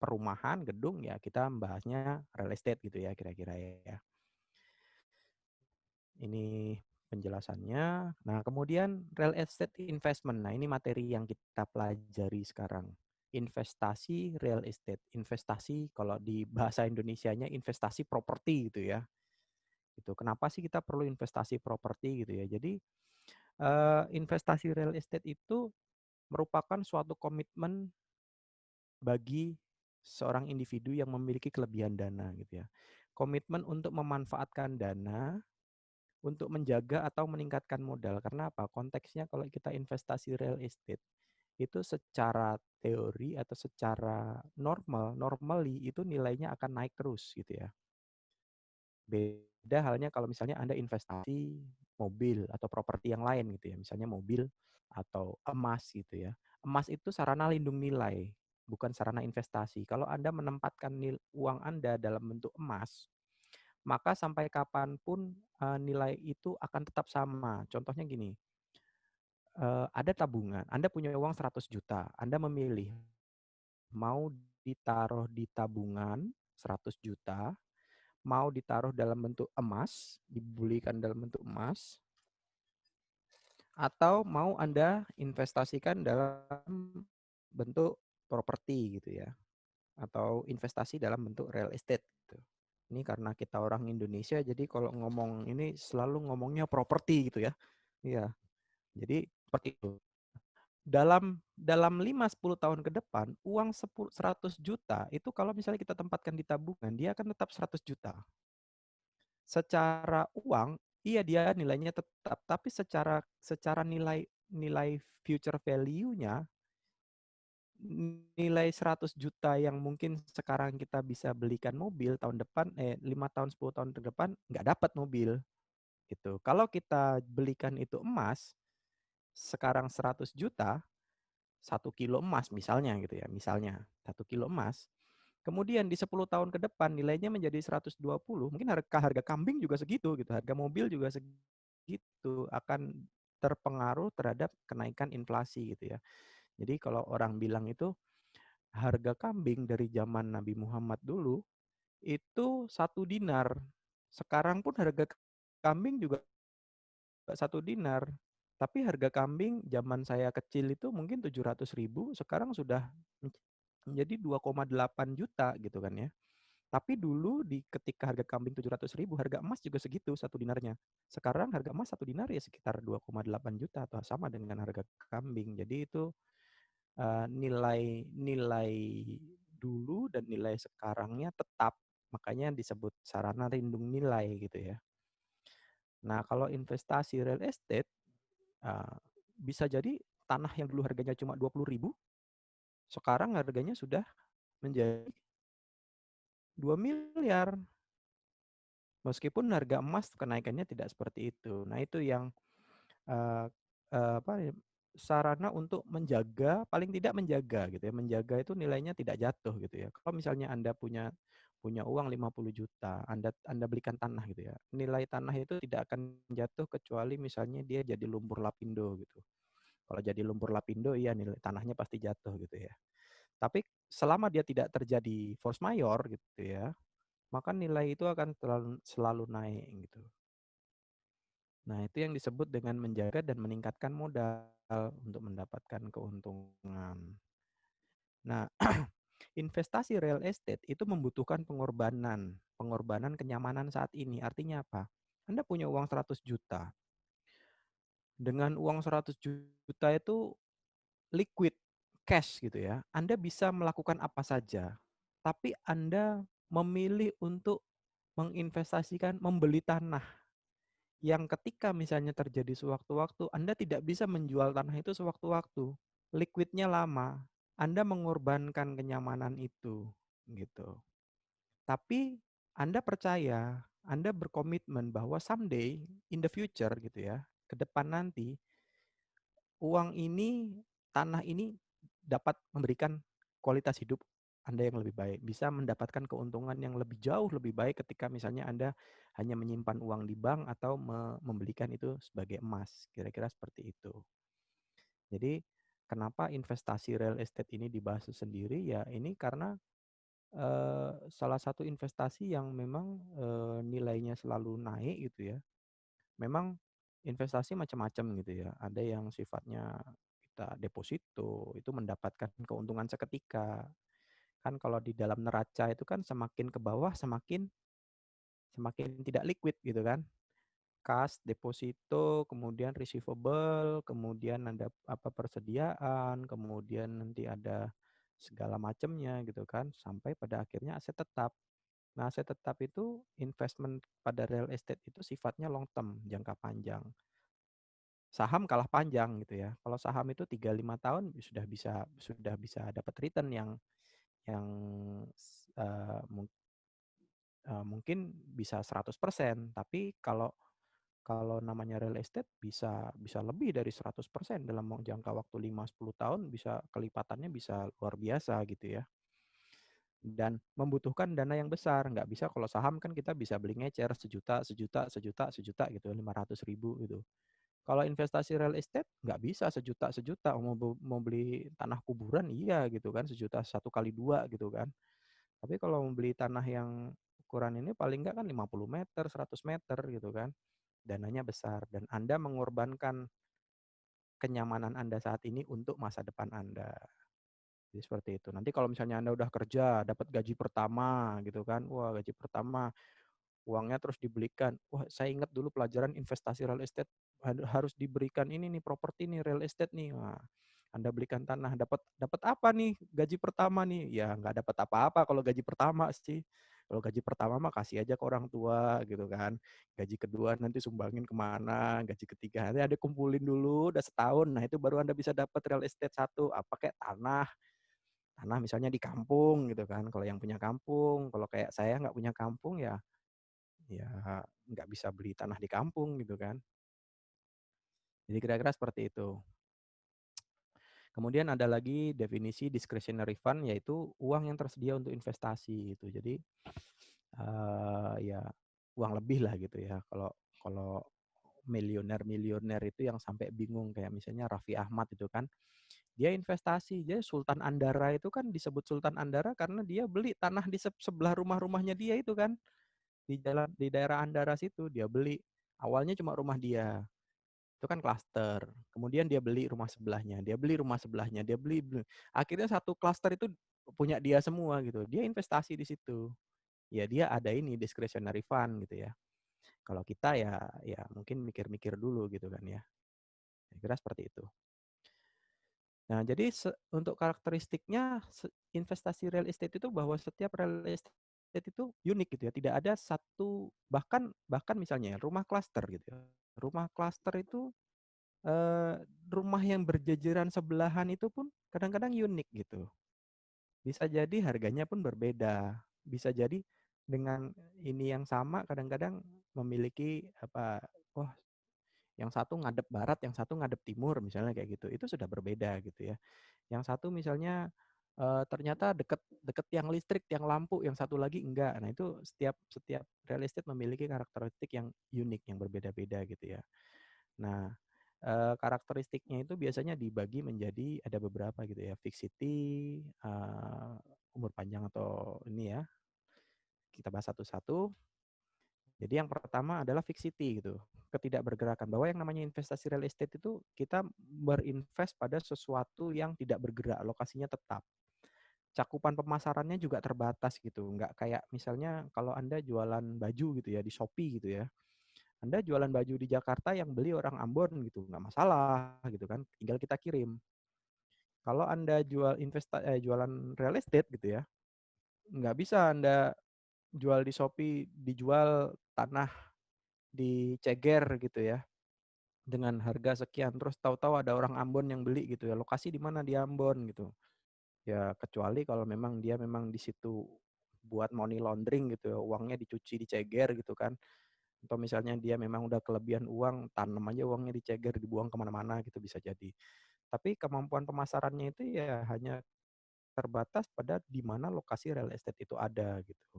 perumahan, gedung ya kita membahasnya real estate gitu ya kira-kira ya. Ini penjelasannya. Nah, kemudian real estate investment. Nah, ini materi yang kita pelajari sekarang. Investasi real estate. Investasi kalau di bahasa Indonesianya investasi properti gitu ya. Gitu. Kenapa sih kita perlu investasi properti gitu ya? Jadi investasi real estate itu merupakan suatu komitmen bagi seorang individu yang memiliki kelebihan dana gitu ya. Komitmen untuk memanfaatkan dana untuk menjaga atau meningkatkan modal. Karena apa? Konteksnya kalau kita investasi real estate, itu secara teori atau secara normally itu nilainya akan naik terus gitu ya. Beda halnya kalau misalnya Anda investasi mobil atau properti yang lain gitu ya. Misalnya mobil atau emas gitu ya. Emas itu sarana lindung nilai, bukan sarana investasi. Kalau Anda menempatkan uang Anda dalam bentuk emas, maka sampai kapanpun nilai itu akan tetap sama. Contohnya gini, ada tabungan, Anda punya uang 100 juta, Anda memilih mau ditaruh di tabungan 100 juta, mau ditaruh dalam bentuk emas, dibelikan dalam bentuk emas, atau mau Anda investasikan dalam bentuk properti gitu ya, atau investasi dalam bentuk real estate gitu. Ini karena kita orang Indonesia, jadi kalau ngomong ini selalu ngomongnya properti gitu ya. Iya. Jadi seperti itu. Dalam 5-10 tahun ke depan, uang 100 juta itu kalau misalnya kita tempatkan di tabungan, dia akan tetap 100 juta. Secara uang, iya dia nilainya tetap, tapi secara nilai future value-nya, nilai 100 juta yang mungkin sekarang kita bisa belikan mobil tahun depan 5 tahun 10 tahun ke depan nggak dapat mobil gitu. Kalau kita belikan itu emas sekarang 100 juta 1 kilo emas misalnya gitu ya. Misalnya 1 kilo emas. Kemudian di 10 tahun ke depan nilainya menjadi 120, mungkin harga kambing juga segitu gitu, harga mobil juga segitu, akan terpengaruh terhadap kenaikan inflasi gitu ya. Jadi kalau orang bilang itu harga kambing dari zaman Nabi Muhammad dulu itu 1 dinar. Sekarang pun harga kambing juga 1 dinar. Tapi harga kambing zaman saya kecil itu mungkin 700.000, sekarang sudah menjadi 2,8 juta gitu kan ya. Tapi dulu ketika harga kambing 700.000, harga emas juga segitu 1 dinarnya. Sekarang harga emas 1 dinar ya sekitar 2,8 juta atau sama dengan harga kambing. Jadi itu nilai dulu dan nilai sekarangnya tetap, makanya disebut sarana lindung nilai gitu ya. Nah, kalau investasi real estate, bisa jadi tanah yang dulu harganya cuma 20.000, sekarang harganya sudah menjadi 2 miliar. Meskipun harga emas kenaikannya tidak seperti itu. Nah, itu yang eh, apa ya, sarana untuk menjaga, paling tidak menjaga gitu ya. Menjaga itu nilainya tidak jatuh gitu ya. Kalau misalnya Anda punya punya uang 50 juta, Anda belikan tanah gitu ya. Nilai tanah itu tidak akan jatuh kecuali misalnya dia jadi lumpur lapindo gitu. Kalau jadi lumpur lapindo, iya nilai tanahnya pasti jatuh gitu ya. Tapi selama dia tidak terjadi force majeure gitu ya, maka nilai itu akan selalu naik gitu. Nah, itu yang disebut dengan menjaga dan meningkatkan modal untuk mendapatkan keuntungan. Nah, investasi real estate itu membutuhkan pengorbanan kenyamanan saat ini. Artinya apa? Anda punya uang 100 juta. Dengan uang 100 juta itu liquid, cash gitu ya. Anda bisa melakukan apa saja. Tapi Anda memilih untuk menginvestasikan, membeli tanah yang ketika misalnya terjadi sewaktu-waktu, Anda tidak bisa menjual tanah itu sewaktu-waktu. Liquidnya lama. Anda mengorbankan kenyamanan itu, gitu. Tapi Anda percaya, Anda berkomitmen bahwa someday in the future gitu ya, ke depan nanti uang ini, tanah ini dapat memberikan kualitas hidup Anda yang lebih baik, bisa mendapatkan keuntungan yang lebih jauh lebih baik ketika misalnya Anda hanya menyimpan uang di bank atau membelikan itu sebagai emas, kira-kira seperti itu. Jadi kenapa investasi real estate ini dibahas sendiri? Ya ini karena salah satu investasi yang memang nilainya selalu naik gitu ya. Memang investasi macam-macam gitu ya. Ada yang sifatnya kita deposito, itu mendapatkan keuntungan seketika. Kan kalau di dalam neraca itu kan semakin ke bawah semakin semakin tidak liquid gitu kan. Kas, deposito, kemudian receivable, kemudian ada apa persediaan, kemudian nanti ada segala macamnya gitu kan, sampai pada akhirnya aset tetap. Nah, aset tetap itu investment pada real estate itu sifatnya long term, jangka panjang. Saham kalah panjang gitu ya. Kalau saham itu 3-5 tahun sudah bisa dapat return yang mungkin bisa 100%, tapi kalau namanya real estate bisa lebih dari 100% dalam jangka waktu 5-10 tahun, bisa kelipatannya bisa luar biasa gitu ya. Dan membutuhkan dana yang besar, nggak bisa kalau saham kan kita bisa beli ngecer sejuta gitu, 500.000 gitu. Kalau investasi real estate nggak bisa sejuta, mau beli tanah kuburan iya gitu kan, sejuta 1 kali 2 gitu kan. Tapi kalau mau beli tanah yang ukuran ini paling nggak kan 50 meter, 100 meter gitu kan. Dananya besar dan Anda mengorbankan kenyamanan Anda saat ini untuk masa depan Anda. Jadi seperti itu. Nanti kalau misalnya Anda udah kerja, dapat gaji pertama gitu kan. Wah, gaji pertama uangnya terus dibelikan. Wah, saya ingat dulu pelajaran investasi real estate harus diberikan ini nih properti nih real estate nih. Wah, Anda belikan tanah, dapat dapat apa nih gaji pertama nih? Ya nggak dapat apa-apa kalau gaji pertama sih. Kalau gaji pertama mah kasih aja ke orang tua gitu kan. Gaji kedua nanti sumbangin kemana, gaji ketiga nanti ada kumpulin dulu udah setahun. Nah itu baru Anda bisa dapat real estate satu, apa kayak tanah. Tanah misalnya di kampung gitu kan. Kalau yang punya kampung, kalau kayak saya nggak punya kampung ya nggak bisa beli tanah di kampung gitu kan. Jadi kira-kira seperti itu. Kemudian ada lagi definisi discretionary fund, yaitu uang yang tersedia untuk investasi gitu. Jadi ya uang lebih lah gitu ya. Kalau kalau milioner itu yang sampai bingung kayak misalnya Raffi Ahmad itu kan, dia investasi. Jadi Sultan Andara itu kan disebut Sultan Andara karena dia beli tanah di sebelah rumahnya dia itu kan, di daerah Andara situ dia beli. Awalnya cuma rumah dia. Itu kan klaster. Kemudian dia beli rumah sebelahnya, dia beli rumah sebelahnya, dia beli. Akhirnya satu klaster itu punya dia semua gitu. Dia investasi di situ. Ya dia ada ini discretionary fund gitu ya. Kalau kita ya mungkin mikir-mikir dulu gitu kan ya. Saya kira seperti itu. Nah, jadi untuk karakteristiknya investasi real estate itu bahwa setiap real estate estate itu unik gitu ya. Tidak ada satu, bahkan misalnya ya, rumah klaster gitu ya. Rumah klaster itu rumah yang berjejeran sebelahan itu pun kadang-kadang unik gitu. Bisa jadi harganya pun berbeda. Bisa jadi dengan ini yang sama kadang-kadang memiliki apa, oh yang satu ngadep barat, yang satu ngadep timur misalnya kayak gitu. Itu sudah berbeda gitu ya. Yang satu misalnya ternyata deket deket tiang listrik, tiang lampu, yang satu lagi enggak. Nah, itu setiap setiap real estate memiliki karakteristik yang unik, yang berbeda-beda gitu ya. Nah, karakteristiknya itu biasanya dibagi menjadi ada beberapa gitu ya, fixed city, umur panjang atau ini ya, kita bahas satu-satu. Jadi yang pertama adalah fixed city gitu, ketidakbergerakan. Bahwa yang namanya investasi real estate itu kita berinvest pada sesuatu yang tidak bergerak, lokasinya tetap. Cakupan pemasarannya juga terbatas gitu, nggak kayak misalnya kalau Anda jualan baju gitu ya di Shopee gitu ya. Anda jualan baju di Jakarta yang beli orang Ambon gitu, nggak masalah gitu kan, tinggal kita kirim. Kalau Anda jualan real estate gitu ya, nggak bisa Anda jual di Shopee, dijual tanah di Ceger gitu ya, dengan harga sekian, terus tahu-tahu ada orang Ambon yang beli gitu ya, lokasi di mana di Ambon gitu. Ya kecuali kalau memang dia memang di situ buat money laundering gitu ya, uangnya dicuci di Ceger gitu kan. Atau misalnya dia memang udah kelebihan uang, tanam aja uangnya di Ceger, dibuang kemana-mana gitu bisa jadi. Tapi kemampuan pemasarannya itu ya hanya terbatas pada di mana lokasi real estate itu ada gitu.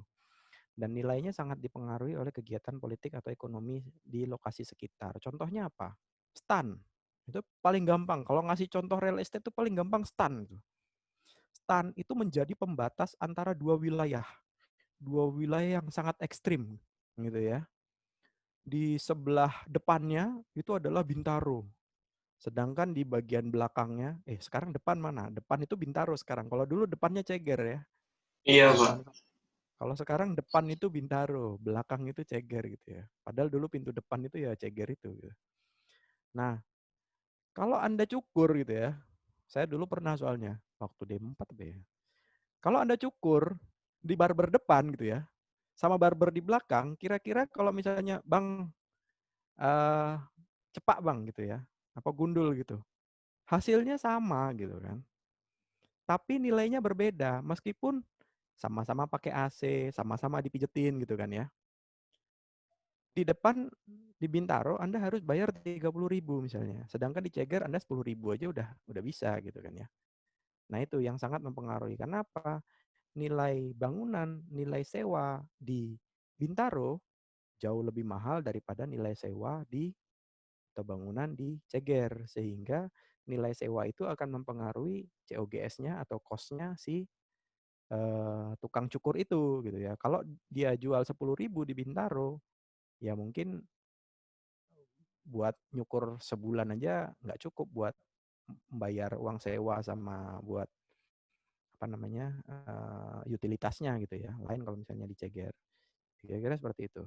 Dan nilainya sangat dipengaruhi oleh kegiatan politik atau ekonomi di lokasi sekitar. Contohnya apa? Stan. Itu paling gampang. Kalau ngasih contoh real estate itu paling gampang stan. Stan itu menjadi pembatas antara dua wilayah. Dua wilayah yang sangat ekstrim gitu ya. Di sebelah depannya itu adalah Bintaro. Sedangkan di bagian belakangnya, sekarang depan mana? Depan itu Bintaro sekarang. Kalau dulu depannya Ceger ya. Iya, Pak. Depan. Kalau sekarang depan itu Bintaro, belakang itu Ceger gitu ya. Padahal dulu pintu depan itu ya Ceger itu. Gitu. Nah, kalau Anda cukur gitu ya, saya dulu pernah soalnya, waktu D4 ya. Kalau Anda cukur di barber depan gitu ya, sama barber di belakang, kira-kira kalau misalnya Bang, cepak Bang gitu ya, apa gundul gitu, hasilnya sama gitu kan. Tapi nilainya berbeda, meskipun sama-sama pakai AC, sama-sama dipijetin gitu kan ya. Di depan di Bintaro Anda harus bayar 30.000 misalnya. Sedangkan di Ceger Anda 10.000 aja udah bisa gitu kan ya. Nah, itu yang sangat mempengaruhi. Kenapa? Nilai bangunan, nilai sewa di Bintaro jauh lebih mahal daripada nilai sewa di atau bangunan di Ceger, sehingga nilai sewa itu akan mempengaruhi COGS-nya atau cost-nya si tukang cukur itu gitu ya. Kalau dia jual 10.000 di Bintaro, ya mungkin buat nyukur sebulan aja nggak cukup buat membayar uang sewa sama buat apa namanya utilitasnya gitu ya. Lain kalau misalnya di Ceger. Kira-kira seperti itu.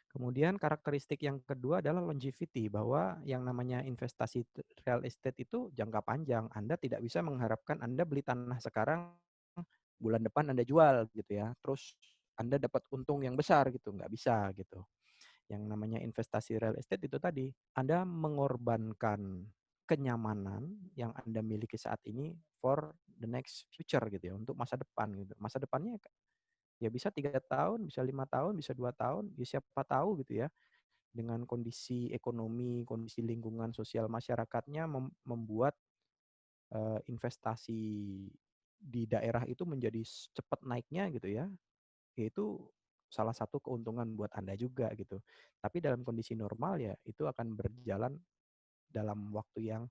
Kemudian karakteristik yang kedua adalah longevity, bahwa yang namanya investasi real estate itu jangka panjang. Anda tidak bisa mengharapkan Anda beli tanah sekarang, bulan depan Anda jual gitu ya. Terus Anda dapat untung yang besar gitu, nggak bisa gitu. Yang namanya investasi real estate itu tadi, Anda mengorbankan kenyamanan yang Anda miliki saat ini for the next future gitu ya, untuk masa depan gitu. Masa depannya ya bisa 3 tahun, bisa 5 tahun, bisa 2 tahun, ya siapa tahu gitu ya. Dengan kondisi ekonomi, kondisi lingkungan sosial masyarakatnya membuat investasi di daerah itu menjadi cepat naiknya gitu ya. Itu salah satu keuntungan buat Anda juga gitu. Tapi dalam kondisi normal ya itu akan berjalan dalam waktu yang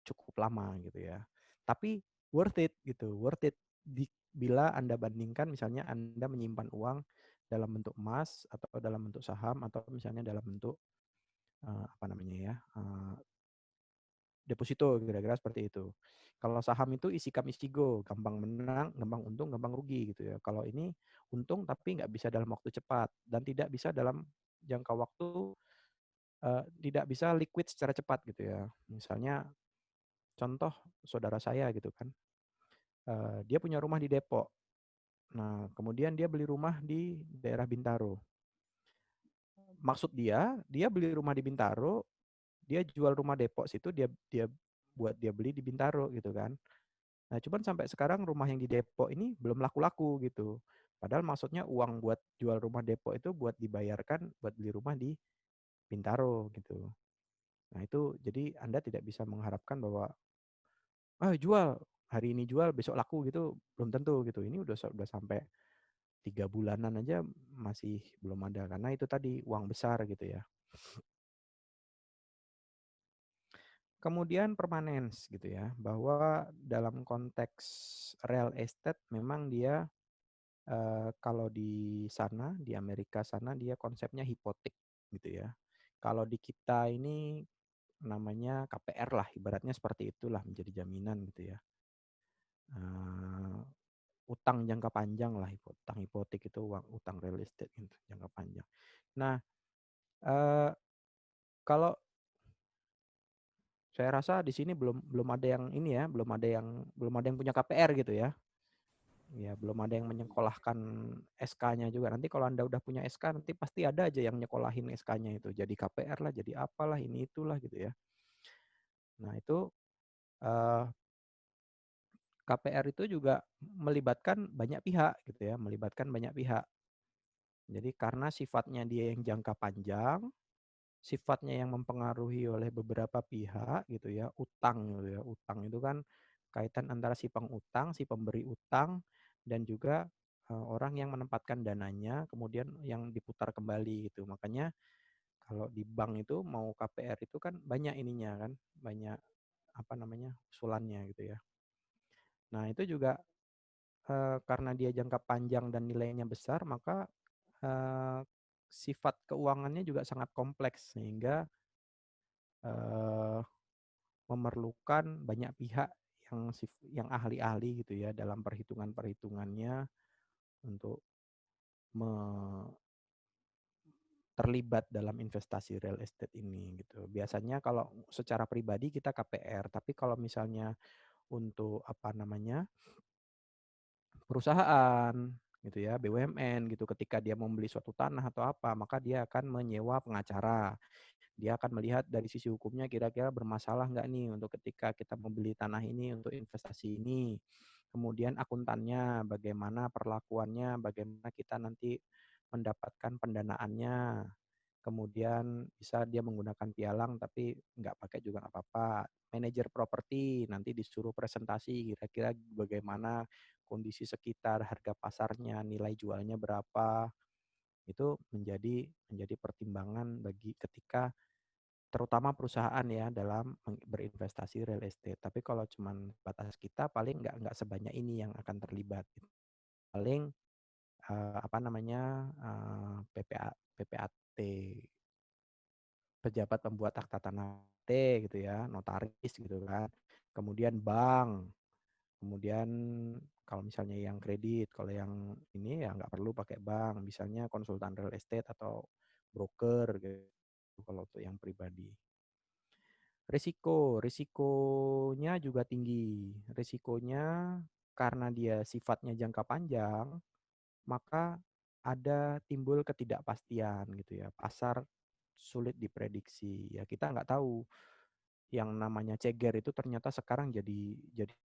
cukup lama gitu ya. Tapi worth it gitu, worth it bila Anda bandingkan misalnya Anda menyimpan uang dalam bentuk emas atau dalam bentuk saham atau misalnya dalam bentuk apa namanya ya, deposito, kira-kira seperti itu. Kalau saham itu isi come isi go, gampang menang, gampang untung, gampang rugi gitu ya. Kalau ini untung tapi nggak bisa dalam waktu cepat dan tidak bisa dalam jangka waktu, tidak bisa liquid secara cepat gitu ya. Misalnya contoh saudara saya gitu kan, dia punya rumah di Depok. Nah, kemudian dia beli rumah di daerah Bintaro. Maksud dia beli rumah di Bintaro, dia jual rumah Depok situ, dia dia buat dia beli di Bintaro gitu kan. Nah, cuman sampai sekarang rumah yang di Depok ini belum laku-laku gitu. Padahal maksudnya uang buat jual rumah Depok itu buat dibayarkan buat beli rumah di Bintaro gitu. Nah, itu jadi Anda tidak bisa mengharapkan bahwa jual hari ini jual besok laku gitu, belum tentu gitu. Ini udah sampai 3 bulanan aja masih belum ada karena itu tadi uang besar gitu ya. Kemudian permanence gitu ya, bahwa dalam konteks real estate memang dia kalau di sana, di Amerika sana dia konsepnya hipotek gitu ya. Kalau di kita ini namanya KPR lah, ibaratnya seperti itulah menjadi jaminan gitu ya. Utang jangka panjang lah, utang hipotek itu utang real estate gitu, jangka panjang. Nah, kalau saya rasa di sini belum ada yang ini ya, belum ada yang punya KPR gitu ya. Ya, belum ada yang menyekolahkan SK-nya juga. Nanti kalau Anda udah punya SK, nanti pasti ada aja yang nyekolahin SK-nya itu. Jadi KPR lah, jadi apalah, ini itulah gitu ya. Nah, itu KPR itu juga melibatkan banyak pihak gitu ya, melibatkan banyak pihak. Jadi karena sifatnya dia yang jangka panjang, sifatnya yang mempengaruhi oleh beberapa pihak gitu ya, utang gitu ya. Utang itu kan kaitan antara si pengutang, si pemberi utang, dan juga orang yang menempatkan dananya, kemudian yang diputar kembali gitu. Makanya kalau di bank itu mau KPR itu kan banyak ininya kan, banyak apa namanya usulannya gitu ya. Nah itu juga karena dia jangka panjang dan nilainya besar, maka sifat keuangannya juga sangat kompleks sehingga memerlukan banyak pihak yang ahli-ahli gitu ya dalam perhitungannya untuk terlibat dalam investasi real estate ini gitu. Biasanya kalau secara pribadi kita KPR, tapi kalau misalnya untuk apa namanya perusahaan gitu ya, BUMN gitu, ketika dia membeli suatu tanah atau apa, maka dia akan menyewa pengacara. Dia akan melihat dari sisi hukumnya kira-kira bermasalah nggak nih untuk ketika kita membeli tanah ini untuk investasi ini. Kemudian akuntannya, bagaimana perlakuannya, bagaimana kita nanti mendapatkan pendanaannya. Kemudian bisa dia menggunakan pialang tapi nggak pakai juga nggak apa-apa. Manajer properti nanti disuruh presentasi kira-kira bagaimana kondisi sekitar, harga pasarnya, nilai jualnya berapa. Itu menjadi pertimbangan bagi ketika terutama perusahaan ya dalam berinvestasi real estate. Tapi kalau cuman batas kita paling nggak sebanyak ini yang akan terlibat. Paling apa namanya PPAT, pejabat pembuat akta tanah gitu ya, notaris gitu kan. Kemudian bank, kemudian kalau misalnya yang kredit, kalau yang ini ya nggak perlu pakai bank, misalnya konsultan real estate atau broker gitu kalau untuk yang pribadi. Risikonya juga tinggi. Risikonya karena dia sifatnya jangka panjang, maka ada timbul ketidakpastian gitu ya. Pasar sulit diprediksi. Ya kita nggak tahu yang namanya ceger itu ternyata sekarang jadi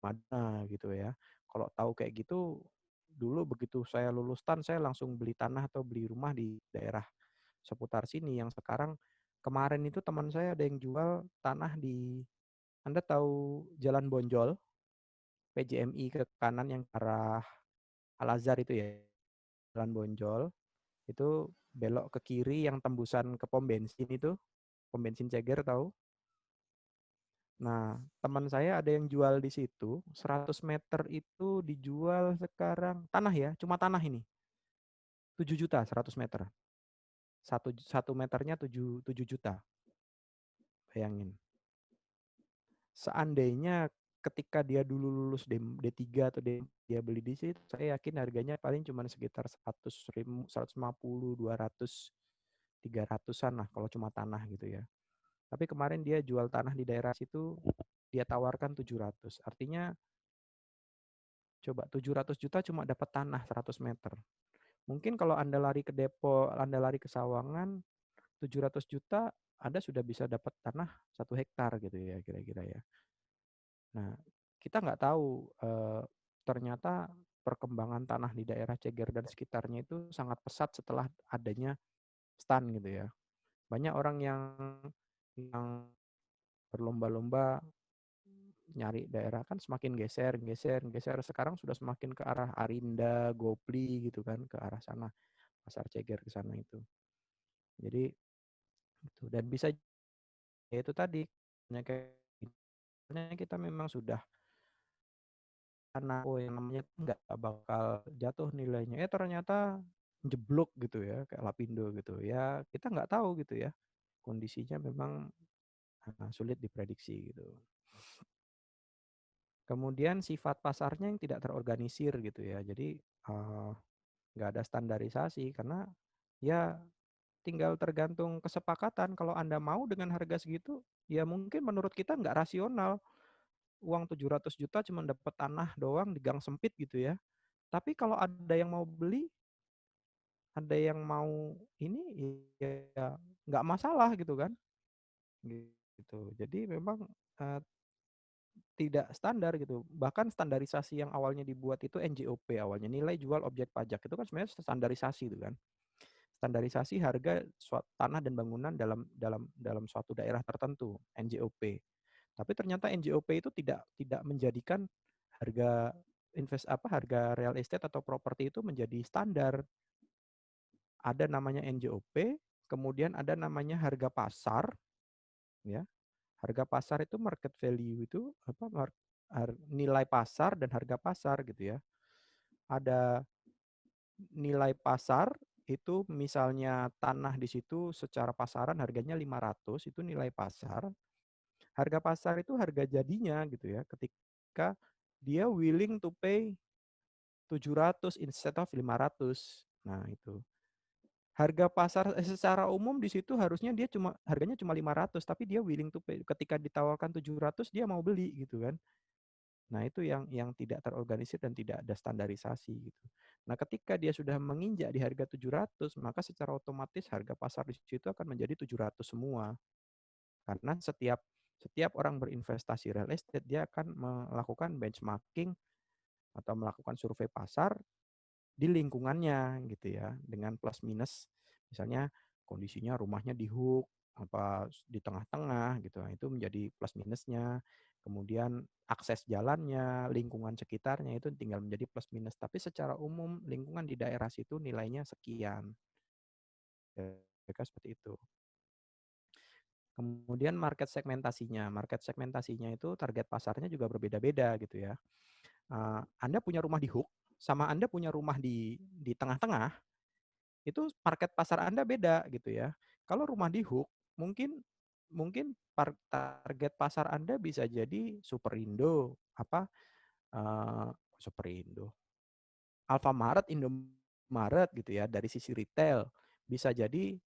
mana gitu ya. Kalau tahu kayak gitu, dulu begitu saya lulus saya langsung beli tanah atau beli rumah di daerah seputar sini yang sekarang kemarin itu teman saya ada yang jual tanah di Anda tahu Jalan Bonjol, PJMI ke kanan yang arah Al-Azhar itu ya, Jalan Bonjol, itu belok ke kiri yang tembusan ke pom bensin itu, pom bensin Ceger tahu? Nah, teman saya ada yang jual di situ, 100 meter itu dijual sekarang, tanah ya, cuma tanah ini, 7 juta 100 meter. Satu meternya 7 juta, bayangin. Seandainya ketika dia dulu lulus D3 atau dia beli di situ, saya yakin harganya paling cuma sekitar 100.000, 150, 200, 300-an lah kalau cuma tanah gitu ya. Tapi kemarin dia jual tanah di daerah situ, dia tawarkan 700. Artinya Coba 700 juta cuma dapat tanah 100 meter. Mungkin kalau Anda lari ke Depok, Anda lari ke Sawangan, 700 juta Anda sudah bisa dapat tanah 1 hektar gitu ya kira-kira ya. Nah, kita nggak tahu ternyata perkembangan tanah di daerah Ceger dan sekitarnya itu sangat pesat setelah adanya stan gitu ya. Banyak orang yang berlomba-lomba nyari daerah kan semakin geser. Sekarang sudah semakin ke arah Arinda, Gopli gitu kan, ke arah sana, Pasar Ceger ke sana itu. Jadi itu dan bisa ya itu tadi kita memang sudah karena yang namanya nggak bakal jatuh nilainya. Ternyata jeblok gitu ya, kayak Lapindo gitu. Ya kita nggak tahu gitu ya. Kondisinya memang sulit diprediksi gitu. Kemudian sifat pasarnya yang tidak terorganisir gitu ya. Jadi nggak ada standarisasi karena ya tinggal tergantung kesepakatan. Kalau Anda mau dengan harga segitu, ya mungkin menurut kita nggak rasional. Uang 700 juta cuma dapat tanah doang di gang sempit gitu ya. Tapi kalau ada yang mau beli, ada yang mau ini ya nggak masalah gitu kan. Gitu. Jadi memang tidak standar gitu. Bahkan standarisasi yang awalnya dibuat itu NJOP awalnya, nilai jual objek pajak. Itu kan sebenarnya standarisasi itu kan. Standarisasi harga tanah dan bangunan dalam suatu daerah tertentu, NJOP. Tapi ternyata NJOP itu tidak menjadikan harga harga real estate atau properti itu menjadi standar. Ada namanya NJOP, kemudian ada namanya harga pasar, ya. Harga pasar itu market value itu nilai pasar dan harga pasar gitu ya. Ada nilai pasar itu misalnya tanah di situ secara pasaran harganya 500 itu nilai pasar. Harga pasar itu harga jadinya gitu ya ketika dia willing to pay 700 instead of 500. Nah, itu. Harga pasar secara umum di situ harusnya dia harganya cuma 500 tapi dia willing to pay ketika ditawarkan 700 dia mau beli gitu kan. Nah, itu yang tidak terorganisir dan tidak ada standarisasi gitu. Nah, ketika dia sudah menginjak di harga 700, maka secara otomatis harga pasar di situ akan menjadi 700 semua. Karena setiap orang berinvestasi real estate dia akan melakukan benchmarking atau melakukan survei pasar di lingkungannya gitu ya dengan plus minus misalnya kondisinya rumahnya di hook apa di tengah-tengah gitu nah, itu menjadi plus minusnya kemudian akses jalannya lingkungan sekitarnya itu tinggal menjadi plus minus tapi secara umum lingkungan di daerah situ nilainya sekian ya, seperti itu. Kemudian market segmentasinya itu target pasarnya juga berbeda-beda gitu ya. Anda punya rumah di hook sama Anda punya rumah di tengah-tengah, itu market pasar Anda beda gitu ya. Kalau rumah di hook, mungkin mungkin target pasar Anda bisa jadi Superindo, Superindo, Alfamart, Indomaret gitu ya dari sisi retail. Bisa jadi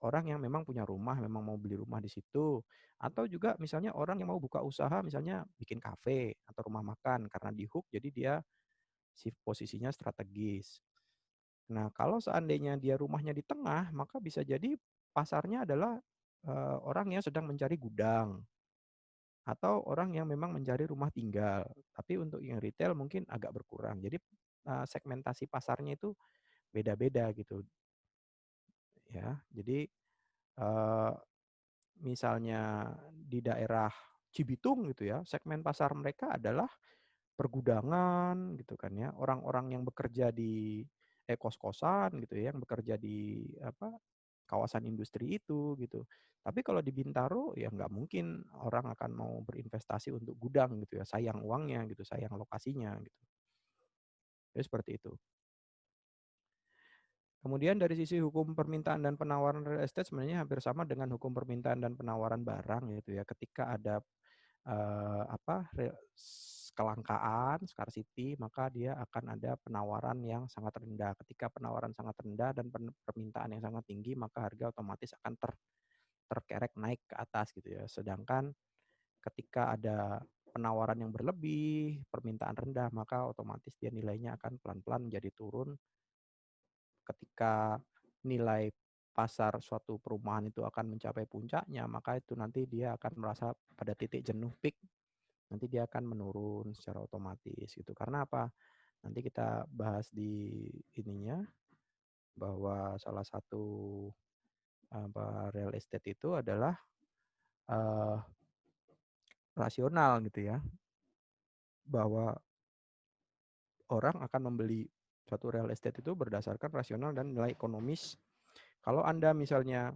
orang yang memang punya rumah, memang mau beli rumah di situ. Atau juga misalnya orang yang mau buka usaha, misalnya bikin kafe atau rumah makan. Karena di hook, jadi dia posisinya strategis. Nah, kalau seandainya dia rumahnya di tengah, maka bisa jadi pasarnya adalah orang yang sedang mencari gudang. Atau orang yang memang mencari rumah tinggal. Tapi untuk yang retail mungkin agak berkurang. Jadi segmentasi pasarnya itu beda-beda gitu. Ya, jadi misalnya di daerah Cibitung gitu ya, segmen pasar mereka adalah pergudangan gitu kan ya, orang-orang yang bekerja di kos-kosan gitu ya, yang bekerja di kawasan industri itu gitu. Tapi kalau di Bintaro ya nggak mungkin orang akan mau berinvestasi untuk gudang gitu ya, sayang uangnya gitu, sayang lokasinya gitu. Jadi seperti itu. Kemudian dari sisi hukum permintaan dan penawaran real estate sebenarnya hampir sama dengan hukum permintaan dan penawaran barang gitu ya. Ketika ada kelangkaan, scarcity, maka dia akan ada penawaran yang sangat rendah. Ketika penawaran sangat rendah dan permintaan yang sangat tinggi, maka harga otomatis akan terkerek naik ke atas gitu ya. Sedangkan ketika ada penawaran yang berlebih, permintaan rendah, maka otomatis dia nilainya akan pelan-pelan menjadi turun. Ketika nilai pasar suatu perumahan itu akan mencapai puncaknya, maka itu nanti dia akan merasa pada titik jenuh peak, nanti dia akan menurun secara otomatis gitu. Karena apa? Nanti kita bahas di ininya, bahwa salah satu real estate itu adalah rasional gitu ya, bahwa orang akan membeli suatu real estate itu berdasarkan rasional dan nilai ekonomis. Kalau Anda misalnya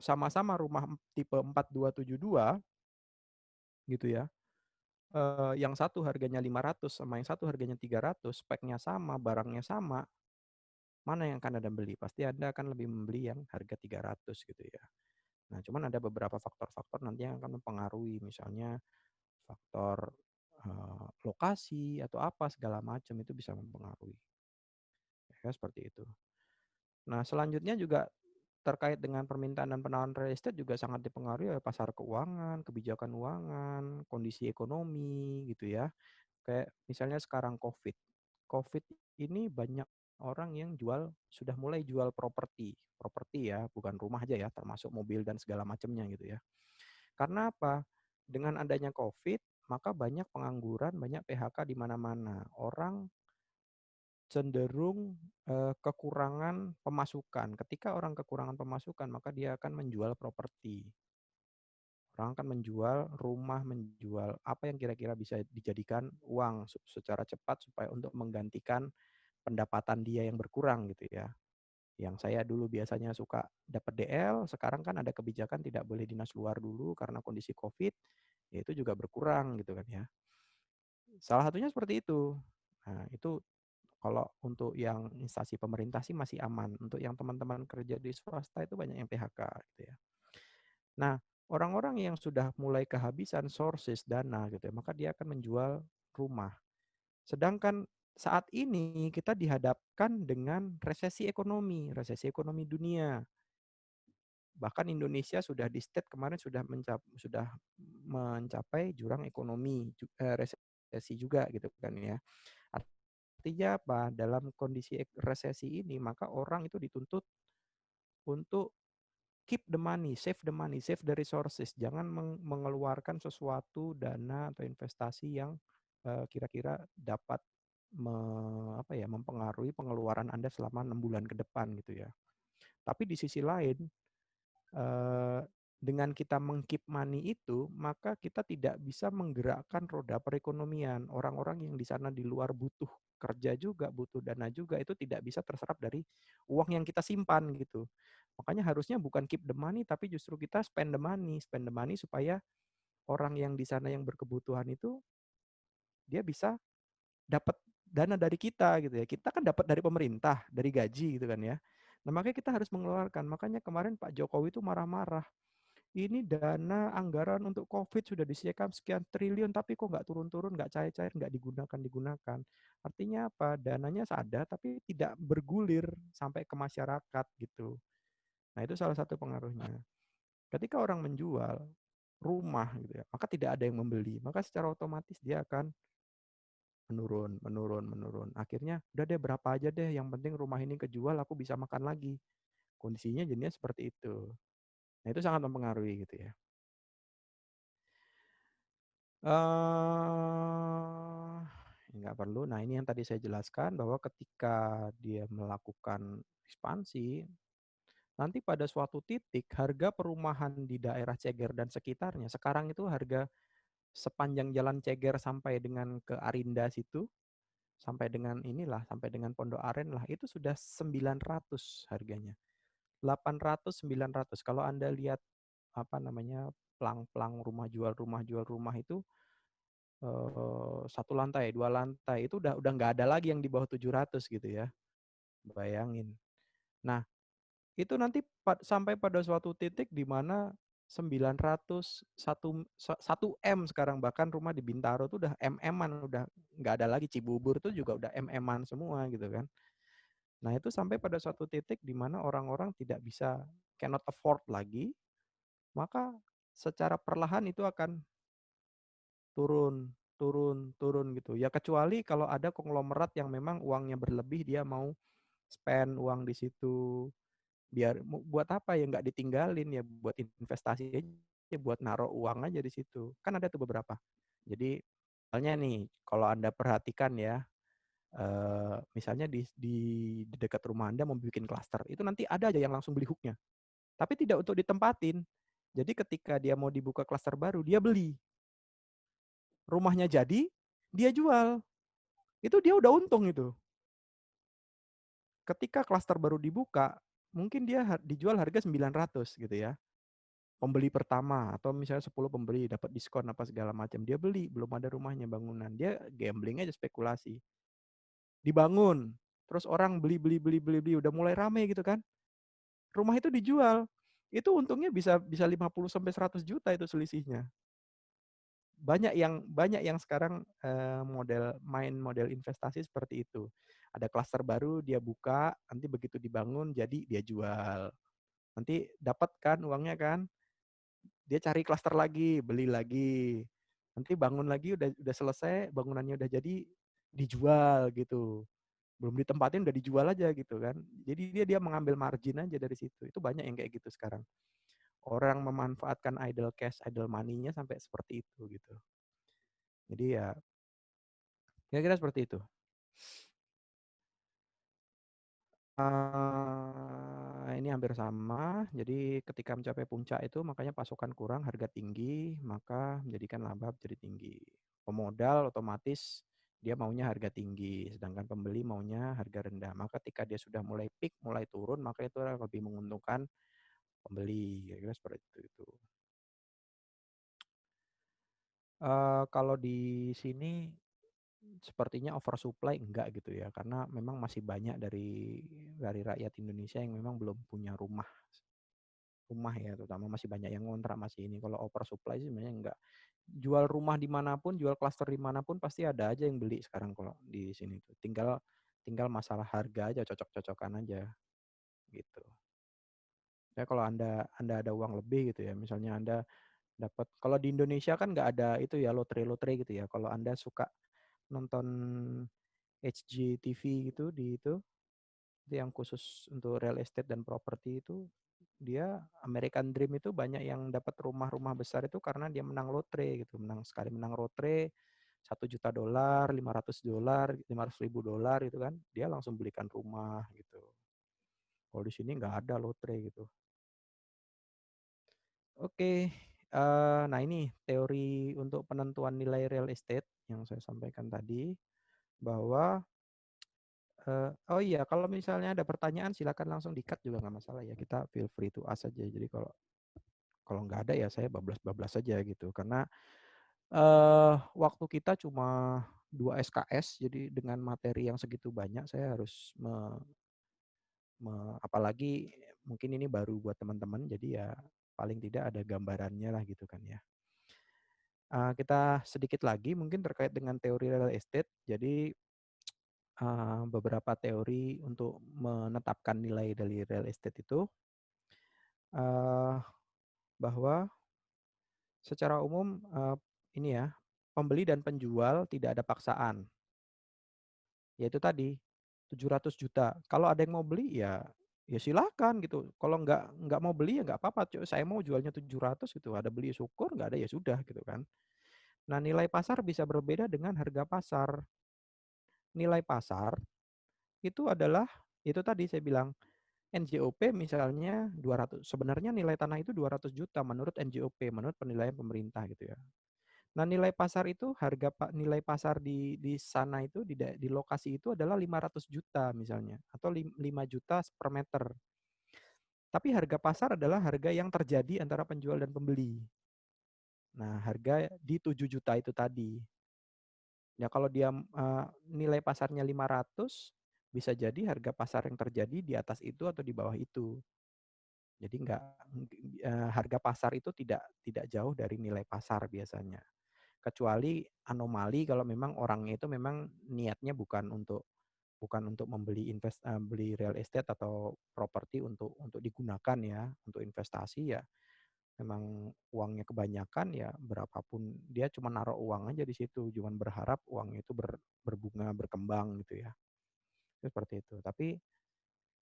sama-sama rumah tipe 4272 gitu ya, yang satu harganya 500 sama yang satu harganya 300, speknya sama, barangnya sama, mana yang akan Anda beli? Pasti Anda akan lebih membeli yang harga 300 gitu ya. Nah, cuman ada beberapa faktor-faktor nanti yang akan mempengaruhi, misalnya faktor lokasi atau apa segala macam itu bisa mempengaruhi. Ya, seperti itu. Nah, selanjutnya juga terkait dengan permintaan dan penawaran real estate juga sangat dipengaruhi oleh pasar keuangan, kebijakan keuangan, kondisi ekonomi gitu ya. Kayak misalnya sekarang COVID. COVID ini banyak orang yang sudah mulai jual properti. Properti ya, bukan rumah aja ya, termasuk mobil dan segala macamnya gitu ya. Karena apa? Dengan adanya COVID, maka banyak pengangguran, banyak PHK di mana-mana. Orang cenderung kekurangan pemasukan. Ketika orang kekurangan pemasukan, maka dia akan menjual properti. Orang akan menjual rumah, menjual apa yang kira-kira bisa dijadikan uang secara cepat supaya untuk menggantikan pendapatan dia yang berkurang gitu ya. Yang saya dulu biasanya suka dapat DL, sekarang kan ada kebijakan tidak boleh dinas luar dulu karena kondisi COVID, ya itu juga berkurang gitu kan ya. Salah satunya seperti itu. Nah, itu kalau untuk yang instansi pemerintah sih masih aman. Untuk yang teman-teman kerja di swasta itu banyak yang PHK gitu ya. Nah, orang-orang yang sudah mulai kehabisan sources dana gitu ya, maka dia akan menjual rumah. Sedangkan saat ini kita dihadapkan dengan resesi ekonomi dunia. Bahkan Indonesia sudah di state kemarin sudah mencapai jurang ekonomi resesi juga gitu kan ya. Artinya apa? Dalam kondisi resesi ini, maka orang itu dituntut untuk keep the money, save the resources. Jangan mengeluarkan sesuatu dana atau investasi yang kira-kira dapat mempengaruhi pengeluaran Anda selama 6 bulan ke depan gitu ya. Tapi di sisi lain, dengan kita meng-keep money itu, maka kita tidak bisa menggerakkan roda perekonomian. Orang-orang yang di sana di luar butuh kerja juga, butuh dana juga, itu tidak bisa terserap dari uang yang kita simpan gitu. Makanya harusnya bukan keep the money, tapi justru kita spend the money supaya orang yang di sana yang berkebutuhan itu dia bisa dapat dana dari kita gitu ya. Kita kan dapat dari pemerintah, dari gaji gitu kan ya. Nah, makanya kita harus mengeluarkan. Makanya kemarin Pak Jokowi itu marah-marah. Ini dana anggaran untuk COVID sudah disediakan sekian triliun, tapi kok nggak turun-turun, nggak cair-cair, nggak digunakan. Artinya apa? Dananya ada, tapi tidak bergulir sampai ke masyarakat gitu. Nah, itu salah satu pengaruhnya. Ketika orang menjual rumah gitu ya, maka tidak ada yang membeli. Maka secara otomatis dia akan menurun. Akhirnya udah deh berapa aja deh, yang penting rumah ini kejual aku bisa makan lagi. Kondisinya jadinya seperti itu. Nah, itu sangat mempengaruhi gitu ya. Nggak perlu. Nah, ini yang tadi saya jelaskan bahwa ketika dia melakukan ekspansi, nanti pada suatu titik harga perumahan di daerah Ceger dan sekitarnya, sekarang itu harga sepanjang jalan Ceger sampai dengan ke Arinda situ, sampai dengan Pondok Aren lah, itu sudah 900 harganya. 800, 900. Kalau Anda lihat pelang-pelang rumah jual rumah itu satu lantai, 2 lantai itu udah nggak ada lagi yang di bawah 700 gitu ya. Bayangin. Nah, itu nanti sampai pada suatu titik di mana 900, 1 M sekarang, bahkan rumah di Bintaro tuh udah MM-an, udah nggak ada lagi. Cibubur tuh juga udah MM-an semua gitu kan. Nah, itu sampai pada suatu titik di mana orang-orang tidak bisa, cannot afford lagi, maka secara perlahan itu akan turun, turun, turun gitu. Ya kecuali kalau ada konglomerat yang memang uangnya berlebih, dia mau spend uang di situ. Biar buat apa ya, nggak ditinggalin ya, buat investasi aja, buat naruh uang aja di situ. Kan ada tuh beberapa. Jadi misalnya nih, kalau Anda perhatikan ya, misalnya di dekat rumah Anda mau bikin klaster, itu nanti ada aja yang langsung beli hooknya. Tapi tidak untuk ditempatin. Jadi ketika dia mau dibuka klaster baru, dia beli. Rumahnya jadi, dia jual. Itu dia udah untung itu. Ketika klaster baru dibuka, mungkin dia dijual harga 900 gitu ya. Pembeli pertama atau misalnya 10 pembeli dapat diskon apa segala macam, dia beli, belum ada rumahnya, bangunan. Dia gambling aja, spekulasi. Dibangun, terus orang beli, udah mulai rame gitu kan. Rumah itu dijual. Itu untungnya bisa 50 sampai 100 juta itu selisihnya. Banyak yang sekarang model investasi seperti itu. Ada klaster baru dia buka, nanti begitu dibangun jadi dia jual. Nanti dapat kan uangnya kan? Dia cari klaster lagi, beli lagi. Nanti bangun lagi udah selesai, bangunannya udah jadi, dijual gitu. Belum ditempatin udah dijual aja gitu kan. Jadi dia mengambil margin aja dari situ. Itu banyak yang kayak gitu sekarang. Orang memanfaatkan idle cash, idle money-nya sampai seperti itu gitu. Jadi ya kira-kira seperti itu. Ini hampir sama. Jadi ketika mencapai puncak itu makanya pasokan kurang, harga tinggi, maka menjadikan laba jadi tinggi. Pemodal otomatis dia maunya harga tinggi, sedangkan pembeli maunya harga rendah. Maka ketika dia sudah mulai peak, mulai turun, maka itu lebih menguntungkan pembeli. Kira-kira seperti itu. Kalau di sini sepertinya oversupply enggak gitu ya, karena memang masih banyak dari rakyat Indonesia yang memang belum punya rumah ya, terutama masih banyak yang ngontrak masih ini. Kalau oversupply sih sebenarnya enggak. Jual rumah dimanapun, jual klaster dimanapun pasti ada aja yang beli sekarang kalau di sini tuh. Tinggal masalah harga aja, cocok-cocokan aja gitu. Ya kalau Anda ada uang lebih gitu ya, misalnya Anda dapat, kalau di Indonesia kan nggak ada itu ya, lotre gitu ya. Kalau Anda suka nonton HGTV gitu itu yang khusus untuk real estate dan properti itu, dia American Dream itu banyak yang dapat rumah-rumah besar itu karena dia menang lotre gitu, menang lotre $1 juta, $500, $500.000 itu kan, dia langsung belikan rumah gitu. Kalau di sini nggak ada lotre gitu. Oke, nah ini teori untuk penentuan nilai real estate yang saya sampaikan tadi, bahwa oh iya, kalau misalnya ada pertanyaan silakan langsung di-cut juga nggak masalah ya. Kita feel free to ask aja. Jadi kalau nggak ada ya saya bablas-bablas saja gitu. Karena waktu kita cuma 2 SKS, jadi dengan materi yang segitu banyak saya harus apalagi mungkin ini baru buat teman-teman, jadi ya paling tidak ada gambarannya lah gitu kan ya. Kita sedikit lagi mungkin terkait dengan teori real estate. Jadi beberapa teori untuk menetapkan nilai dari real estate itu, bahwa secara umum ini ya, pembeli dan penjual tidak ada paksaan. Yaitu tadi 700 juta. Kalau ada yang mau beli ya silakan gitu. Kalau nggak mau beli ya nggak apa-apa. Saya mau jualnya 700 gitu. Ada beli syukur, nggak ada ya sudah gitu kan. Nah, nilai pasar bisa berbeda dengan harga pasar. Nilai pasar itu adalah itu tadi saya bilang NJOP misalnya 200. Sebenarnya nilai tanah itu 200 juta menurut NJOP, menurut penilaian pemerintah gitu ya. Nah, nilai pasar itu nilai pasar di sana itu di lokasi itu adalah 500 juta misalnya atau 5 juta per meter. Tapi harga pasar adalah harga yang terjadi antara penjual dan pembeli. Nah, harga di 7 juta itu tadi. Ya kalau dia nilai pasarnya 500, bisa jadi harga pasar yang terjadi di atas itu atau di bawah itu. Jadi harga pasar itu tidak jauh dari nilai pasar biasanya. Kecuali anomali kalau memang orangnya itu memang niatnya bukan untuk beli real estate atau properti untuk digunakan ya, untuk investasi ya. memang uangnya kebanyakan, ya berapapun dia cuma naruh uang aja di situ, cuma berharap uangnya itu berbunga, berkembang gitu ya. Itu seperti itu. Tapi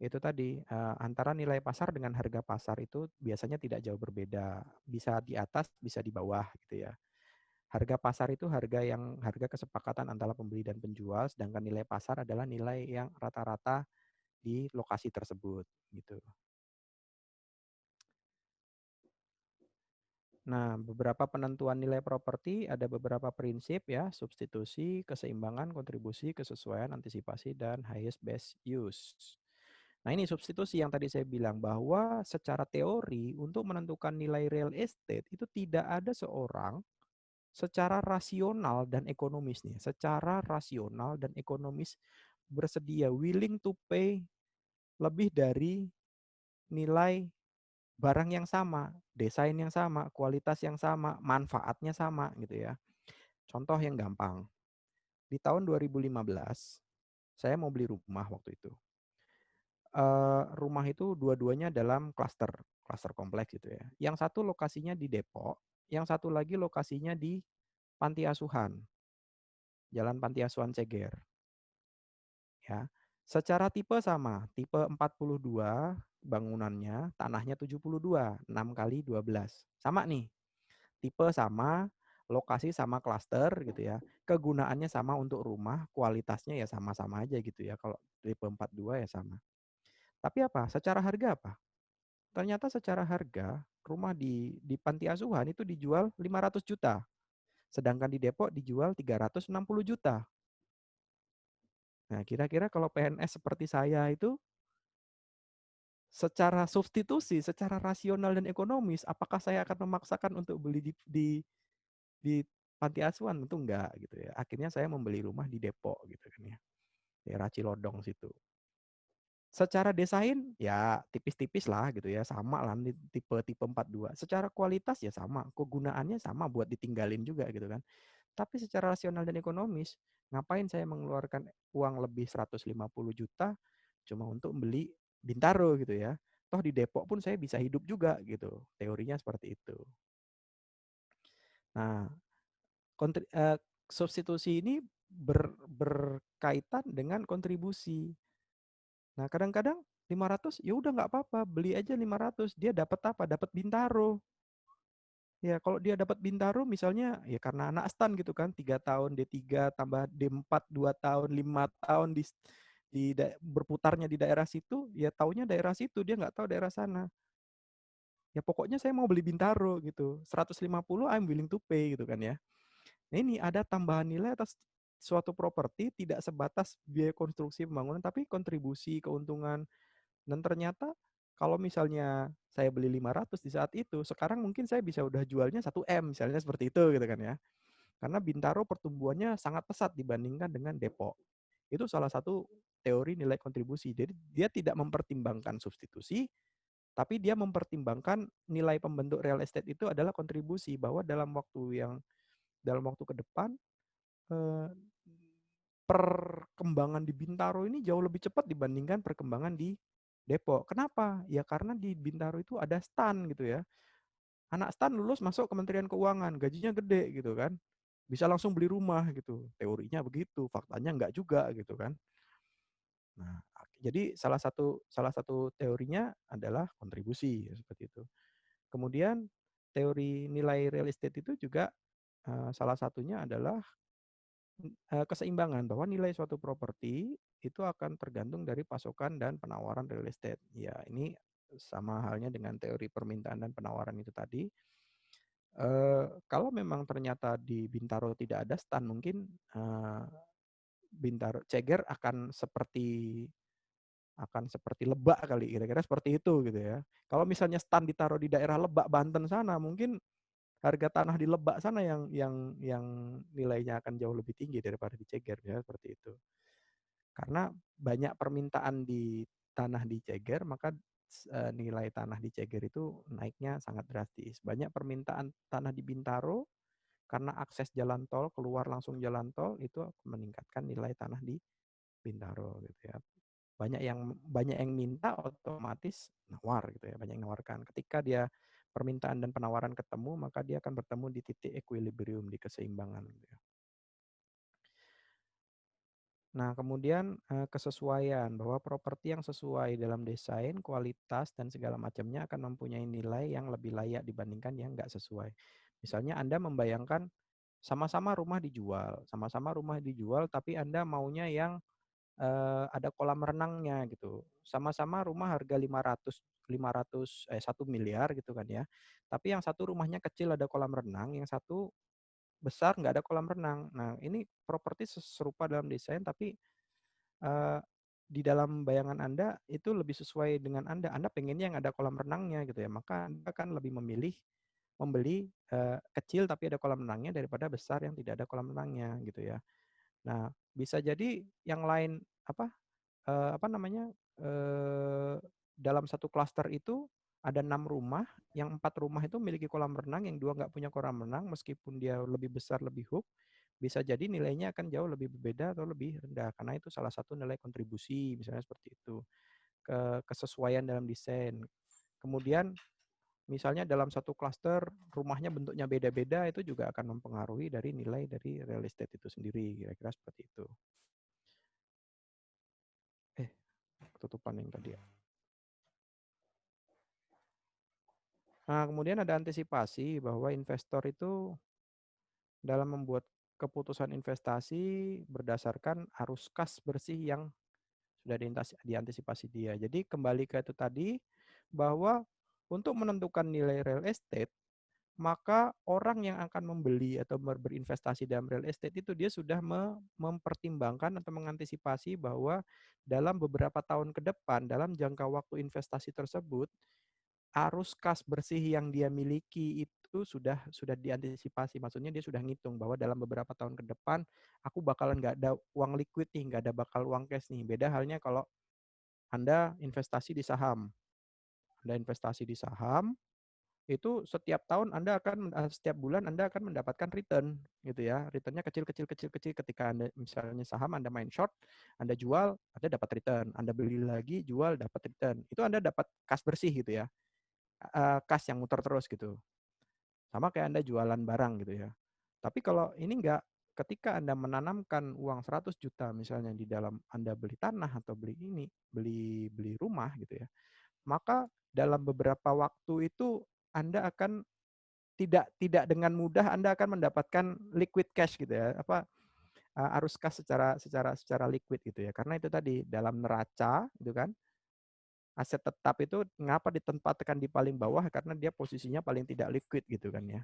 itu tadi, antara nilai pasar dengan harga pasar itu biasanya tidak jauh berbeda. Bisa di atas, bisa di bawah gitu ya. Harga pasar itu harga kesepakatan antara pembeli dan penjual, sedangkan nilai pasar adalah nilai yang rata-rata di lokasi tersebut gitu. Nah, beberapa penentuan nilai properti ada beberapa prinsip ya, substitusi, keseimbangan, kontribusi, kesesuaian, antisipasi, dan highest best use. Nah, ini substitusi yang tadi saya bilang bahwa secara teori untuk menentukan nilai real estate itu tidak ada seorang secara rasional dan ekonomis nih, secara rasional dan ekonomis bersedia willing to pay lebih dari nilai barang yang sama, desain yang sama, kualitas yang sama, manfaatnya sama gitu ya. Contoh yang gampang. Di tahun 2015, saya mau beli rumah waktu itu. Rumah itu dua-duanya dalam klaster kompleks gitu ya. Yang satu lokasinya di Depok, yang satu lagi lokasinya di panti asuhan, Jalan Panti Asuhan Ceger. Ya. Secara tipe sama, tipe 42 bangunannya, tanahnya 72, 6 kali 12. Sama nih, tipe sama, lokasi sama klaster gitu ya. Kegunaannya sama untuk rumah, kualitasnya ya sama-sama aja gitu ya. Kalau tipe 42 ya sama. Tapi apa? Secara harga apa? Ternyata secara harga rumah di panti asuhan itu dijual 500 juta. Sedangkan di Depok dijual 360 juta. Nah, kira-kira kalau PNS seperti saya itu secara substitusi, secara rasional dan ekonomis, apakah saya akan memaksakan untuk beli di panti asuhan? Tentu enggak gitu ya. Akhirnya saya membeli rumah di Depok gitu kan ya. Daerah Cilodong situ. Secara desain ya tipis-tipis lah gitu ya, sama lah tipe 42. Secara kualitas ya sama, kegunaannya sama buat ditinggalin juga gitu kan. Tapi secara rasional dan ekonomis, ngapain saya mengeluarkan uang lebih 150 juta cuma untuk beli Bintaro gitu ya. Toh di Depok pun saya bisa hidup juga gitu. Teorinya seperti itu. Nah, substitusi ini berkaitan dengan kontribusi. Nah, kadang-kadang 500 ya udah nggak apa-apa, beli aja 500. Dia dapat apa? Dapat Bintaro. Ya, kalau dia dapat Bintaro misalnya ya karena anak stan gitu kan, 3 tahun D3 tambah D4 2 tahun, 5 tahun berputarnya di daerah situ, ya taunya daerah situ, dia nggak tahu daerah sana. Ya pokoknya saya mau beli Bintaro gitu. 150 I'm willing to pay gitu kan ya. Nah, ini ada tambahan nilai atas suatu properti tidak sebatas biaya konstruksi pembangunan tapi kontribusi, keuntungan. Dan ternyata kalau misalnya saya beli 500 di saat itu, sekarang mungkin saya bisa udah jualnya 1M misalnya seperti itu gitu kan ya. Karena Bintaro pertumbuhannya sangat pesat dibandingkan dengan Depok. Itu salah satu teori nilai kontribusi. Jadi dia tidak mempertimbangkan substitusi, tapi dia mempertimbangkan nilai pembentuk real estate itu adalah kontribusi bahwa dalam waktu ke depan eh, perkembangan di Bintaro ini jauh lebih cepat dibandingkan perkembangan di Depok. Kenapa? Ya karena di Bintaro itu ada stan gitu ya. Anak stan lulus masuk Kementerian Keuangan, gajinya gede gitu kan. Bisa langsung beli rumah gitu. Teorinya begitu, faktanya enggak juga gitu kan. Nah, jadi salah satu teorinya adalah kontribusi seperti itu. Kemudian teori nilai real estate itu juga salah satunya adalah keseimbangan bahwa nilai suatu properti itu akan tergantung dari pasokan dan penawaran real estate. Ya, ini sama halnya dengan teori permintaan dan penawaran itu tadi. Kalau memang ternyata di Bintaro tidak ada stan, mungkin Bintaro Ceger akan seperti Lebak kali, kira-kira seperti itu gitu ya. Kalau misalnya stan ditaruh di daerah Lebak Banten sana, mungkin harga tanah di Lebak sana yang nilainya akan jauh lebih tinggi daripada di Ceger ya seperti itu. Karena banyak permintaan di tanah di Ceger, maka nilai tanah di Ceger itu naiknya sangat drastis. Banyak permintaan tanah di Bintaro karena akses jalan tol, keluar langsung jalan tol itu meningkatkan nilai tanah di Bintaro gitu ya. Banyak yang minta otomatis nawar gitu ya, banyak yang nawarkan. Ketika dia permintaan dan penawaran ketemu, maka dia akan bertemu di titik equilibrium, di keseimbangan. Gitu ya. Nah, kemudian kesesuaian, bahwa properti yang sesuai dalam desain, kualitas, dan segala macamnya akan mempunyai nilai yang lebih layak dibandingkan yang nggak sesuai. Misalnya Anda membayangkan sama-sama rumah dijual, tapi Anda maunya yang ada kolam renangnya gitu. Sama-sama rumah harga 1 miliar gitu kan ya. Tapi yang satu rumahnya kecil ada kolam renang, yang satu besar nggak ada kolam renang. Nah, ini properti serupa dalam desain, tapi di dalam bayangan Anda itu lebih sesuai dengan Anda. Anda pengennya yang ada kolam renangnya gitu ya. Maka Anda akan lebih memilih membeli kecil tapi ada kolam renangnya daripada besar yang tidak ada kolam renangnya gitu ya. Nah, bisa jadi yang lain apa namanya, dalam satu klaster itu ada 6 rumah, yang 4 rumah itu memiliki kolam renang, yang 2 nggak punya kolam renang, meskipun dia lebih besar, lebih hook, bisa jadi nilainya akan jauh lebih berbeda atau lebih rendah, karena itu salah satu nilai kontribusi, misalnya seperti itu. Kesesuaian dalam desain. Kemudian misalnya dalam satu klaster rumahnya bentuknya beda-beda, itu juga akan mempengaruhi dari nilai dari real estate itu sendiri, kira-kira seperti itu. Ketutupan yang tadi ya. Nah, kemudian ada antisipasi bahwa investor itu dalam membuat keputusan investasi berdasarkan arus kas bersih yang sudah diantisipasi dia. Jadi kembali ke itu tadi, bahwa untuk menentukan nilai real estate, maka orang yang akan membeli atau berinvestasi dalam real estate itu dia sudah mempertimbangkan atau mengantisipasi bahwa dalam beberapa tahun ke depan, dalam jangka waktu investasi tersebut, arus kas bersih yang dia miliki itu sudah diantisipasi. Maksudnya dia sudah ngitung bahwa dalam beberapa tahun ke depan aku bakalan nggak ada uang liquid nih, nggak ada bakal uang cash nih. Beda halnya kalau Anda investasi di saham. Anda investasi di saham, itu setiap tahun setiap bulan Anda akan mendapatkan return gitu ya. Returnnya kecil-kecil ketika Anda misalnya saham Anda main short, Anda jual, Anda dapat return. Anda beli lagi, jual, dapat return. Itu Anda dapat kas bersih gitu ya. Kas yang muter terus gitu. Sama kayak Anda jualan barang gitu ya. Tapi kalau ini enggak, ketika Anda menanamkan uang 100 juta misalnya di dalam Anda beli tanah atau beli rumah gitu ya, maka dalam beberapa waktu itu Anda akan tidak dengan mudah Anda akan mendapatkan liquid cash gitu ya, arus kas secara liquid gitu ya. Karena itu tadi dalam neraca gitu kan, aset tetap itu ngapa ditempatkan di paling bawah, karena dia posisinya paling tidak liquid gitu kan ya.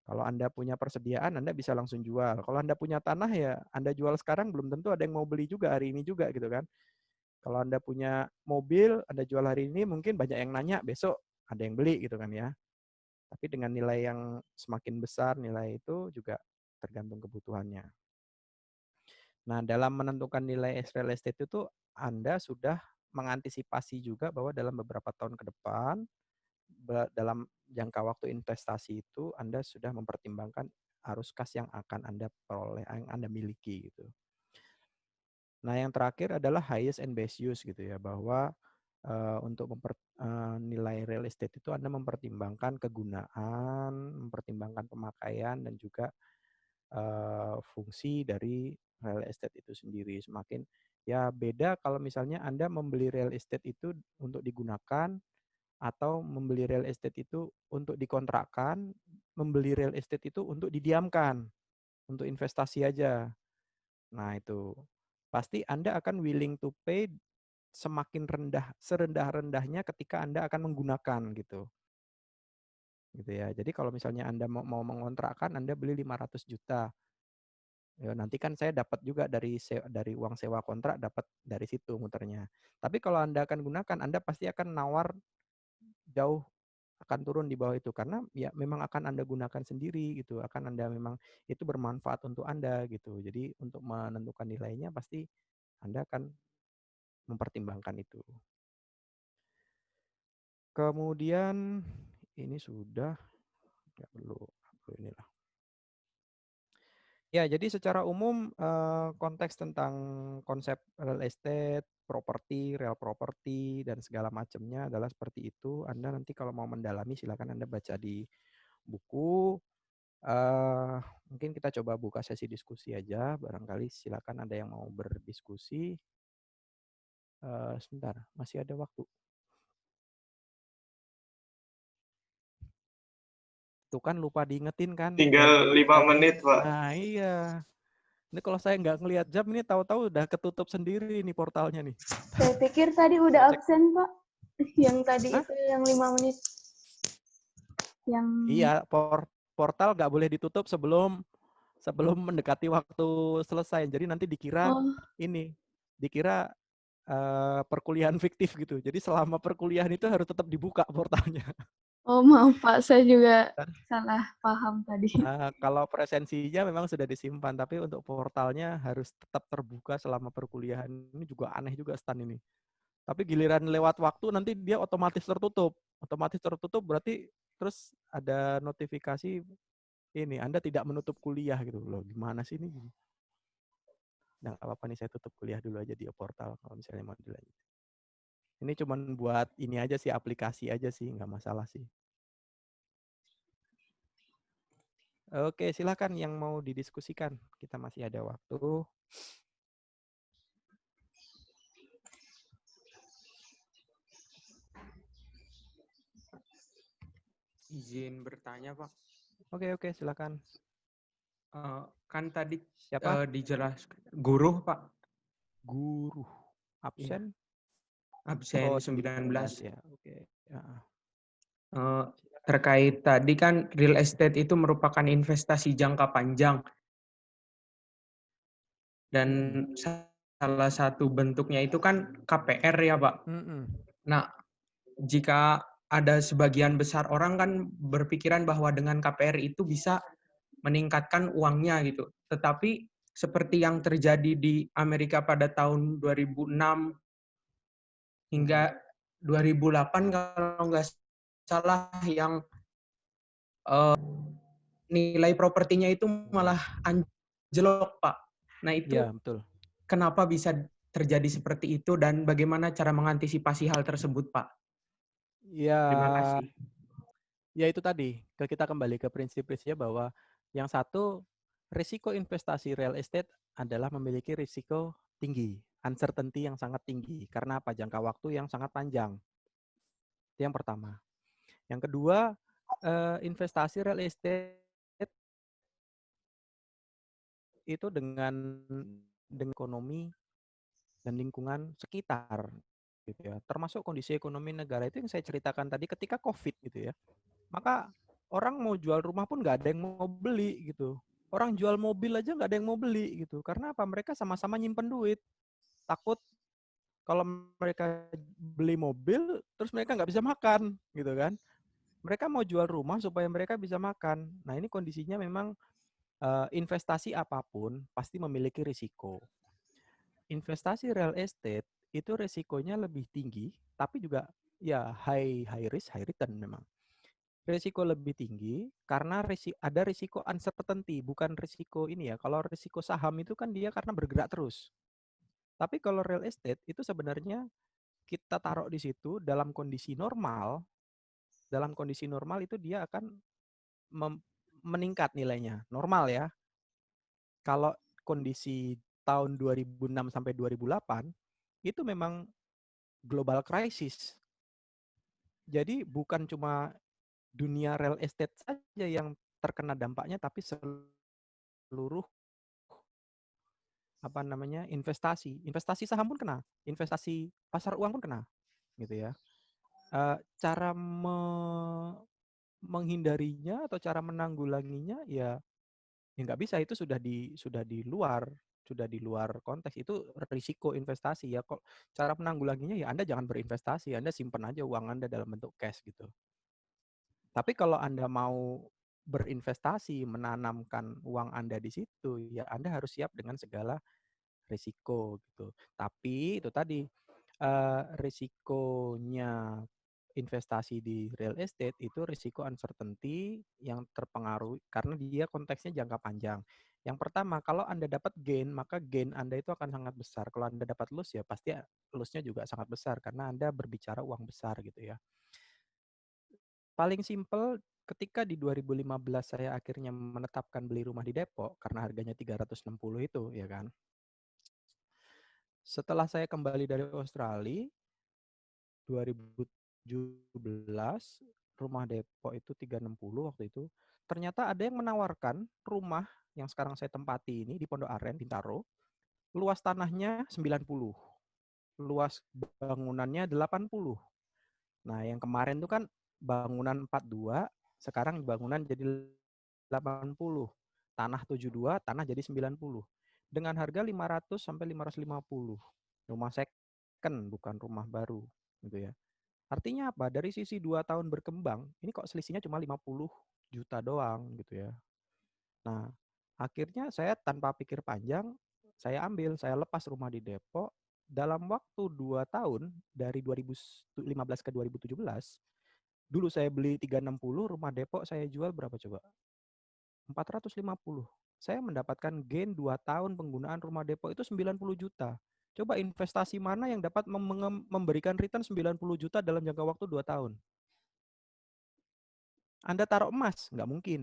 Kalau Anda punya persediaan, Anda bisa langsung jual. Kalau Anda punya tanah ya Anda jual sekarang belum tentu ada yang mau beli juga hari ini juga gitu kan. Kalau Anda punya mobil, Anda jual hari ini mungkin banyak yang nanya, besok ada yang beli gitu kan ya. Tapi dengan nilai yang semakin besar, nilai itu juga tergantung kebutuhannya. Nah, dalam menentukan nilai real estate itu Anda sudah mengantisipasi juga bahwa dalam beberapa tahun ke depan, dalam jangka waktu investasi itu Anda sudah mempertimbangkan arus kas yang akan Anda peroleh, yang Anda miliki gitu. Nah, yang terakhir adalah highest and best use gitu ya, bahwa untuk nilai real estate itu Anda mempertimbangkan kegunaan, mempertimbangkan pemakaian, dan juga fungsi dari real estate itu sendiri. Semakin ya beda kalau misalnya Anda membeli real estate itu untuk digunakan, atau membeli real estate itu untuk dikontrakkan, membeli real estate itu untuk didiamkan, untuk investasi aja. Nah, itu pasti Anda akan willing to pay semakin rendah, serendah-rendahnya ketika Anda akan menggunakan gitu. Gitu ya. Jadi kalau misalnya Anda mau mengontrakkan, Anda beli 500 juta. Ya, nanti kan saya dapat juga dari uang sewa kontrak, dapat dari situ muternya. Tapi kalau Anda akan gunakan, Anda pasti akan nawar jauh, akan turun di bawah itu, karena ya memang akan Anda gunakan sendiri gitu, akan Anda memang itu bermanfaat untuk Anda gitu. Jadi untuk menentukan nilainya pasti Anda akan mempertimbangkan itu. Kemudian ini sudah nggak perlu inilah. Ya, jadi secara umum konteks tentang konsep real estate, properti, real property, dan segala macamnya adalah seperti itu. Anda nanti kalau mau mendalami silakan Anda baca di buku. Eh, Mungkin kita coba buka sesi diskusi aja. Barangkali silakan ada yang mau berdiskusi. Sebentar, masih ada waktu. Tuh kan lupa diingetin kan. Tinggal 5 jamnya. menit, Pak. Nah iya. Ini kalau saya nggak ngelihat jam, ini tahu-tahu udah ketutup sendiri nih portalnya nih. Saya pikir tadi udah absen, Pak. Yang tadi Hah? itu yang 5 menit. Yang Iya, portal nggak boleh ditutup sebelum mendekati waktu selesai. Jadi nanti dikira oh, dikira perkuliahan fiktif gitu. Jadi selama perkuliahan itu harus tetap dibuka portalnya. oh maaf Pak, saya juga salah paham tadi. Kalau presensinya memang sudah disimpan, tapi untuk portalnya harus tetap terbuka selama perkuliahan. Ini juga aneh juga Stan ini. Tapi giliran lewat waktu nanti dia otomatis tertutup. Otomatis tertutup berarti terus ada notifikasi ini Anda tidak menutup kuliah gitu loh. Gimana sih ini? Nah, apa-apa nih saya tutup kuliah dulu aja di portal kalau misalnya mau dilanjut. Ini cuman buat ini aja sih, aplikasi aja sih, nggak masalah sih. Oke, silakan yang mau didiskusikan. Kita masih ada waktu. Izin bertanya, Pak. Oke, silakan. Kan tadi Siapa? dijelaskan guru, Pak. Guru. Absen? Absen Oh, 19. ya. Oke. Ya. Terkait tadi kan real estate itu merupakan investasi jangka panjang. Dan salah satu bentuknya itu kan KPR ya, Pak. Nah, jika ada sebagian besar orang kan berpikiran bahwa dengan KPR itu bisa meningkatkan uangnya gitu. Tetapi seperti yang terjadi di Amerika pada tahun 2006 hingga 2008 kalau nggak salah yang nilai propertinya itu malah anjlok, Pak. Nah, itu Ya, betul. kenapa bisa terjadi seperti itu dan bagaimana cara mengantisipasi hal tersebut, Pak? Ya, Terima kasih. ya itu tadi. Kita kembali ke prinsip-prinsipnya bahwa yang satu, risiko investasi real estate adalah memiliki risiko tinggi, uncertainty yang sangat tinggi. Karena apa? Jangka waktu yang sangat panjang. Itu yang pertama. Yang kedua, investasi real estate itu dengan ekonomi dan lingkungan sekitar gitu ya. Termasuk kondisi ekonomi negara itu yang saya ceritakan tadi ketika Covid gitu ya. Maka orang mau jual rumah pun nggak ada yang mau beli gitu. Orang jual mobil aja nggak ada yang mau beli gitu. Karena apa? Mereka sama-sama nyimpen duit. Takut kalau mereka beli mobil, terus mereka nggak bisa makan gitu kan. Mereka mau jual rumah supaya mereka bisa makan. Nah ini kondisinya memang investasi apapun pasti memiliki risiko. Investasi real estate itu risikonya lebih tinggi, tapi juga ya high risk, high return memang. Risiko lebih tinggi karena ada risiko uncertainty, bukan risiko ini ya. Kalau risiko saham itu kan dia karena bergerak terus. Tapi kalau real estate itu sebenarnya kita taruh di situ dalam kondisi normal itu dia akan meningkat nilainya. Normal ya. Kalau kondisi tahun 2006 sampai 2008 itu memang global crisis. Jadi bukan cuma dunia real estate saja yang terkena dampaknya, tapi seluruh investasi saham pun kena, investasi pasar uang pun kena, gitu ya. Cara menghindarinya atau cara menanggulanginya ya nggak bisa, itu sudah di luar konteks, itu risiko investasi ya. Kok cara menanggulanginya ya Anda jangan berinvestasi, Anda simpan aja uang Anda dalam bentuk cash gitu. Tapi kalau Anda mau berinvestasi, menanamkan uang Anda di situ, ya Anda harus siap dengan segala risiko gitu. Tapi itu tadi risikonya investasi di real estate itu risiko uncertainty yang terpengaruh karena dia konteksnya jangka panjang. Yang pertama, kalau Anda dapat gain, maka gain Anda itu akan sangat besar. Kalau Anda dapat loss, ya pasti loss-nya juga sangat besar karena Anda berbicara uang besar gitu ya. Paling simpel, ketika di 2015 saya akhirnya menetapkan beli rumah di Depok karena harganya 360 itu, ya kan. Setelah saya kembali dari Australia 2017, rumah Depok itu 360 waktu itu. Ternyata ada yang menawarkan rumah yang sekarang saya tempati ini di Pondok Aren, Bintaro. Luas tanahnya 90. Luas bangunannya 80. Nah, yang kemarin itu kan bangunan 42, sekarang bangunan jadi 80. Tanah 72, tanah jadi 90. Dengan harga 500 sampai 550. Rumah second, bukan rumah baru, gitu ya. Artinya apa? Dari sisi 2 tahun berkembang, ini kok selisihnya cuma 50 juta doang, gitu ya. Nah, akhirnya saya tanpa pikir panjang, saya lepas rumah di Depok. Dalam waktu 2 tahun, dari 2015 ke 2017, dulu saya beli 360, rumah Depok saya jual berapa coba? 450. Saya mendapatkan gain 2 tahun penggunaan rumah Depok itu 90 juta. Coba investasi mana yang dapat memberikan return 90 juta dalam jangka waktu 2 tahun? Anda taruh emas? Nggak mungkin.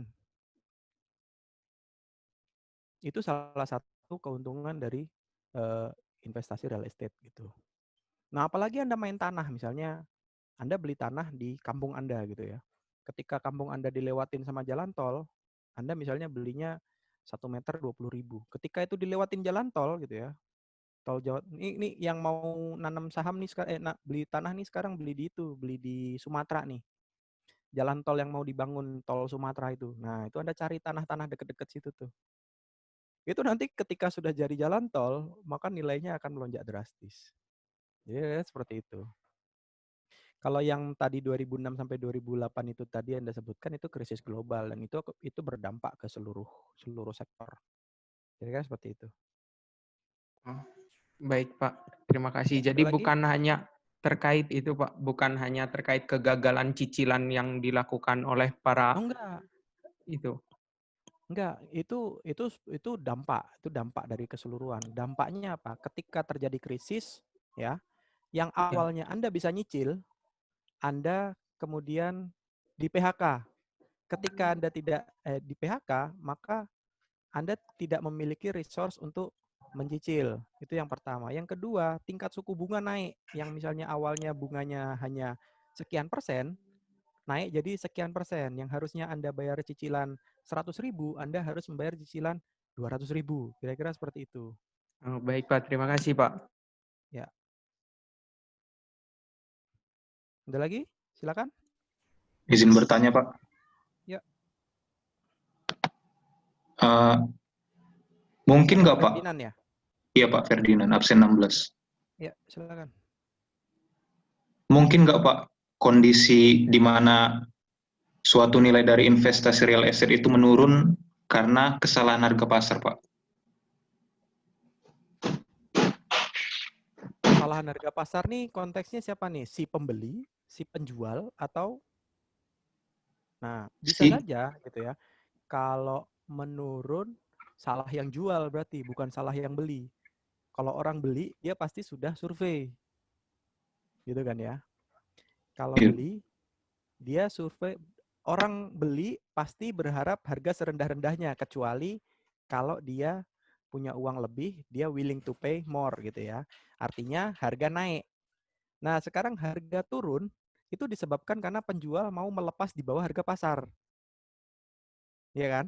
Itu salah satu keuntungan dari investasi real estate gitu. Nah, apalagi Anda main tanah, misalnya Anda beli tanah di kampung Anda gitu ya. Ketika kampung Anda dilewatin sama jalan tol, Anda misalnya belinya 1 meter 20.000. Ketika itu dilewatin jalan tol gitu ya, tol Jawa, ini yang mau nanam saham nih sekarang, beli tanah nih sekarang beli di Sumatera nih. Jalan tol yang mau dibangun, tol Sumatera itu. Nah, itu Anda cari tanah-tanah deket-deket situ tuh. Itu nanti ketika sudah jadi jalan tol, maka nilainya akan melonjak drastis. Ya, seperti itu. Kalau yang tadi 2006 sampai 2008 itu tadi Anda sebutkan itu krisis global dan itu berdampak ke seluruh sektor. Kira-kira seperti itu. Oh, baik, Pak. Terima kasih. Ada Jadi lagi? bukan hanya terkait itu, Pak, bukan hanya terkait kegagalan cicilan yang dilakukan oleh para Oh, enggak. itu. Enggak, itu dampak dari keseluruhan. Dampaknya apa? Ketika terjadi krisis, ya, yang Ya. awalnya Anda bisa nyicil, Anda kemudian di PHK. Ketika Anda tidak di PHK, maka Anda tidak memiliki resource untuk mencicil. Itu yang pertama. Yang kedua, tingkat suku bunga naik. Yang misalnya awalnya bunganya hanya sekian persen, naik jadi sekian persen. Yang harusnya Anda bayar cicilan 100.000, Anda harus membayar cicilan 200.000. Kira-kira seperti itu. Oh, baik, Pak. Terima kasih, Pak. Ya. Ada lagi? Silakan. Izin bertanya, Pak. Ya. Mungkin nggak, Pak? Ferdinand ya? Iya, Pak Ferdinand, absen 16. Ya, silakan. Mungkin nggak, Pak, kondisi di mana suatu nilai dari investasi real estate itu menurun karena kesalahan harga pasar, Pak? Kesalahan harga pasar nih konteksnya siapa nih? Si pembeli, si penjual, atau? Nah, bisa saja gitu ya. Kalau menurun, salah yang jual berarti, bukan salah yang beli. Kalau orang beli, dia pasti sudah survei. Gitu kan ya. Kalau beli, dia survei. Orang beli pasti berharap harga serendah-rendahnya, kecuali kalau dia punya uang lebih, dia willing to pay more gitu ya. Artinya harga naik. Nah, sekarang harga turun, itu disebabkan karena penjual mau melepas di bawah harga pasar. Iya kan?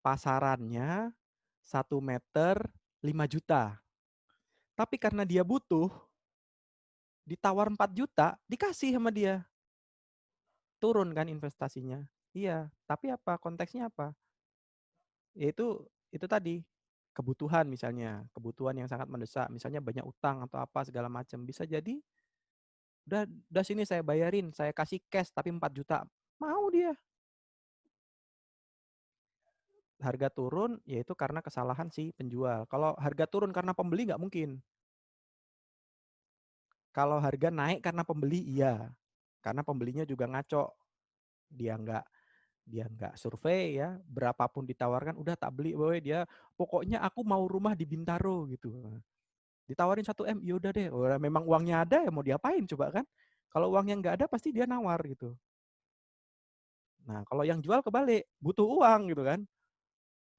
Pasarannya 1 meter 5 juta. Tapi karena dia butuh, ditawar 4 juta, dikasih sama dia. Turun kan investasinya. Iya, tapi apa? Konteksnya apa? Yaitu itu tadi, kebutuhan misalnya. Kebutuhan yang sangat mendesak. Misalnya banyak utang atau apa segala macam. Bisa jadi, udah sini saya bayarin, saya kasih cash tapi 4 juta. Mau dia. Harga turun, yaitu karena kesalahan si penjual. Kalau harga turun karena pembeli nggak mungkin. Kalau harga naik karena pembeli, iya. Karena pembelinya juga ngaco. Dia dia nggak survei ya, berapapun ditawarkan udah tak beli, boy. Dia pokoknya aku mau rumah di Bintaro gitu. Ditawarin 1 M, ya udah deh. Memang uangnya ada ya mau diapain coba kan? Kalau uangnya nggak ada pasti dia nawar gitu. Nah, kalau yang jual kebalik, butuh uang gitu kan.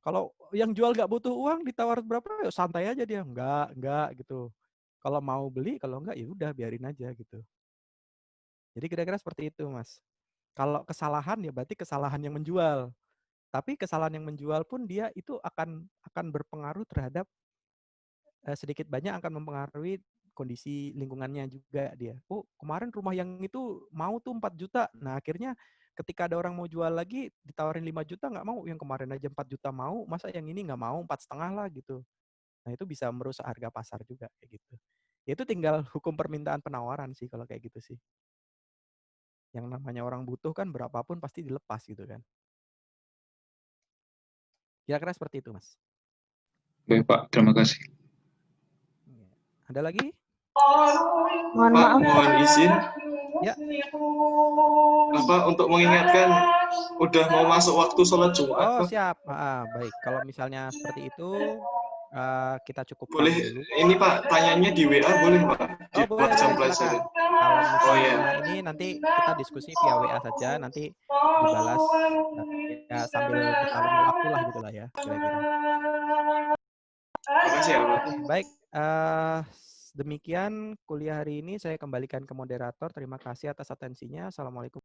Kalau yang jual nggak butuh uang, ditawar berapa, ya santai aja dia. Enggak gitu. Kalau mau beli, kalau enggak ya udah biarin aja gitu. Jadi kira-kira seperti itu, Mas. Kalau kesalahan ya berarti kesalahan yang menjual. Tapi kesalahan yang menjual pun dia itu akan berpengaruh terhadap sedikit banyak akan mempengaruhi kondisi lingkungannya juga dia. Oh, kemarin rumah yang itu mau tuh 4 juta. Nah, akhirnya ketika ada orang mau jual lagi ditawarin 5 juta nggak mau, yang kemarin aja 4 juta mau, masa yang ini nggak mau 4,5 lah gitu. Nah, itu bisa merusak harga pasar juga kayak gitu. Ya itu tinggal hukum permintaan penawaran sih kalau kayak gitu sih. Yang namanya orang butuh kan berapapun pasti dilepas gitu kan. Kira-kira seperti itu, Mas. Baik, Pak. Terima kasih. Ada lagi? Mohon Pak, maaf. mohon izin. Ya. Untuk mengingatkan udah mau masuk waktu sholat Jumat. Oh, siap. Baik. Kalau misalnya seperti itu, kita cukupkan Boleh, dulu. ini Pak, tanyanya di WA boleh Pak? Di Oh, boleh, jam boleh, pelajaran. silakan. Kalau misalnya iya. ini nanti kita diskusi via WA saja, nanti dibalas ya sambil bertambah waktu lah gitulah ya, kira-kira. Terima kasih ya Pak. Baik, demikian kuliah hari ini saya kembalikan ke moderator. Terima kasih atas atensinya. Assalamualaikum.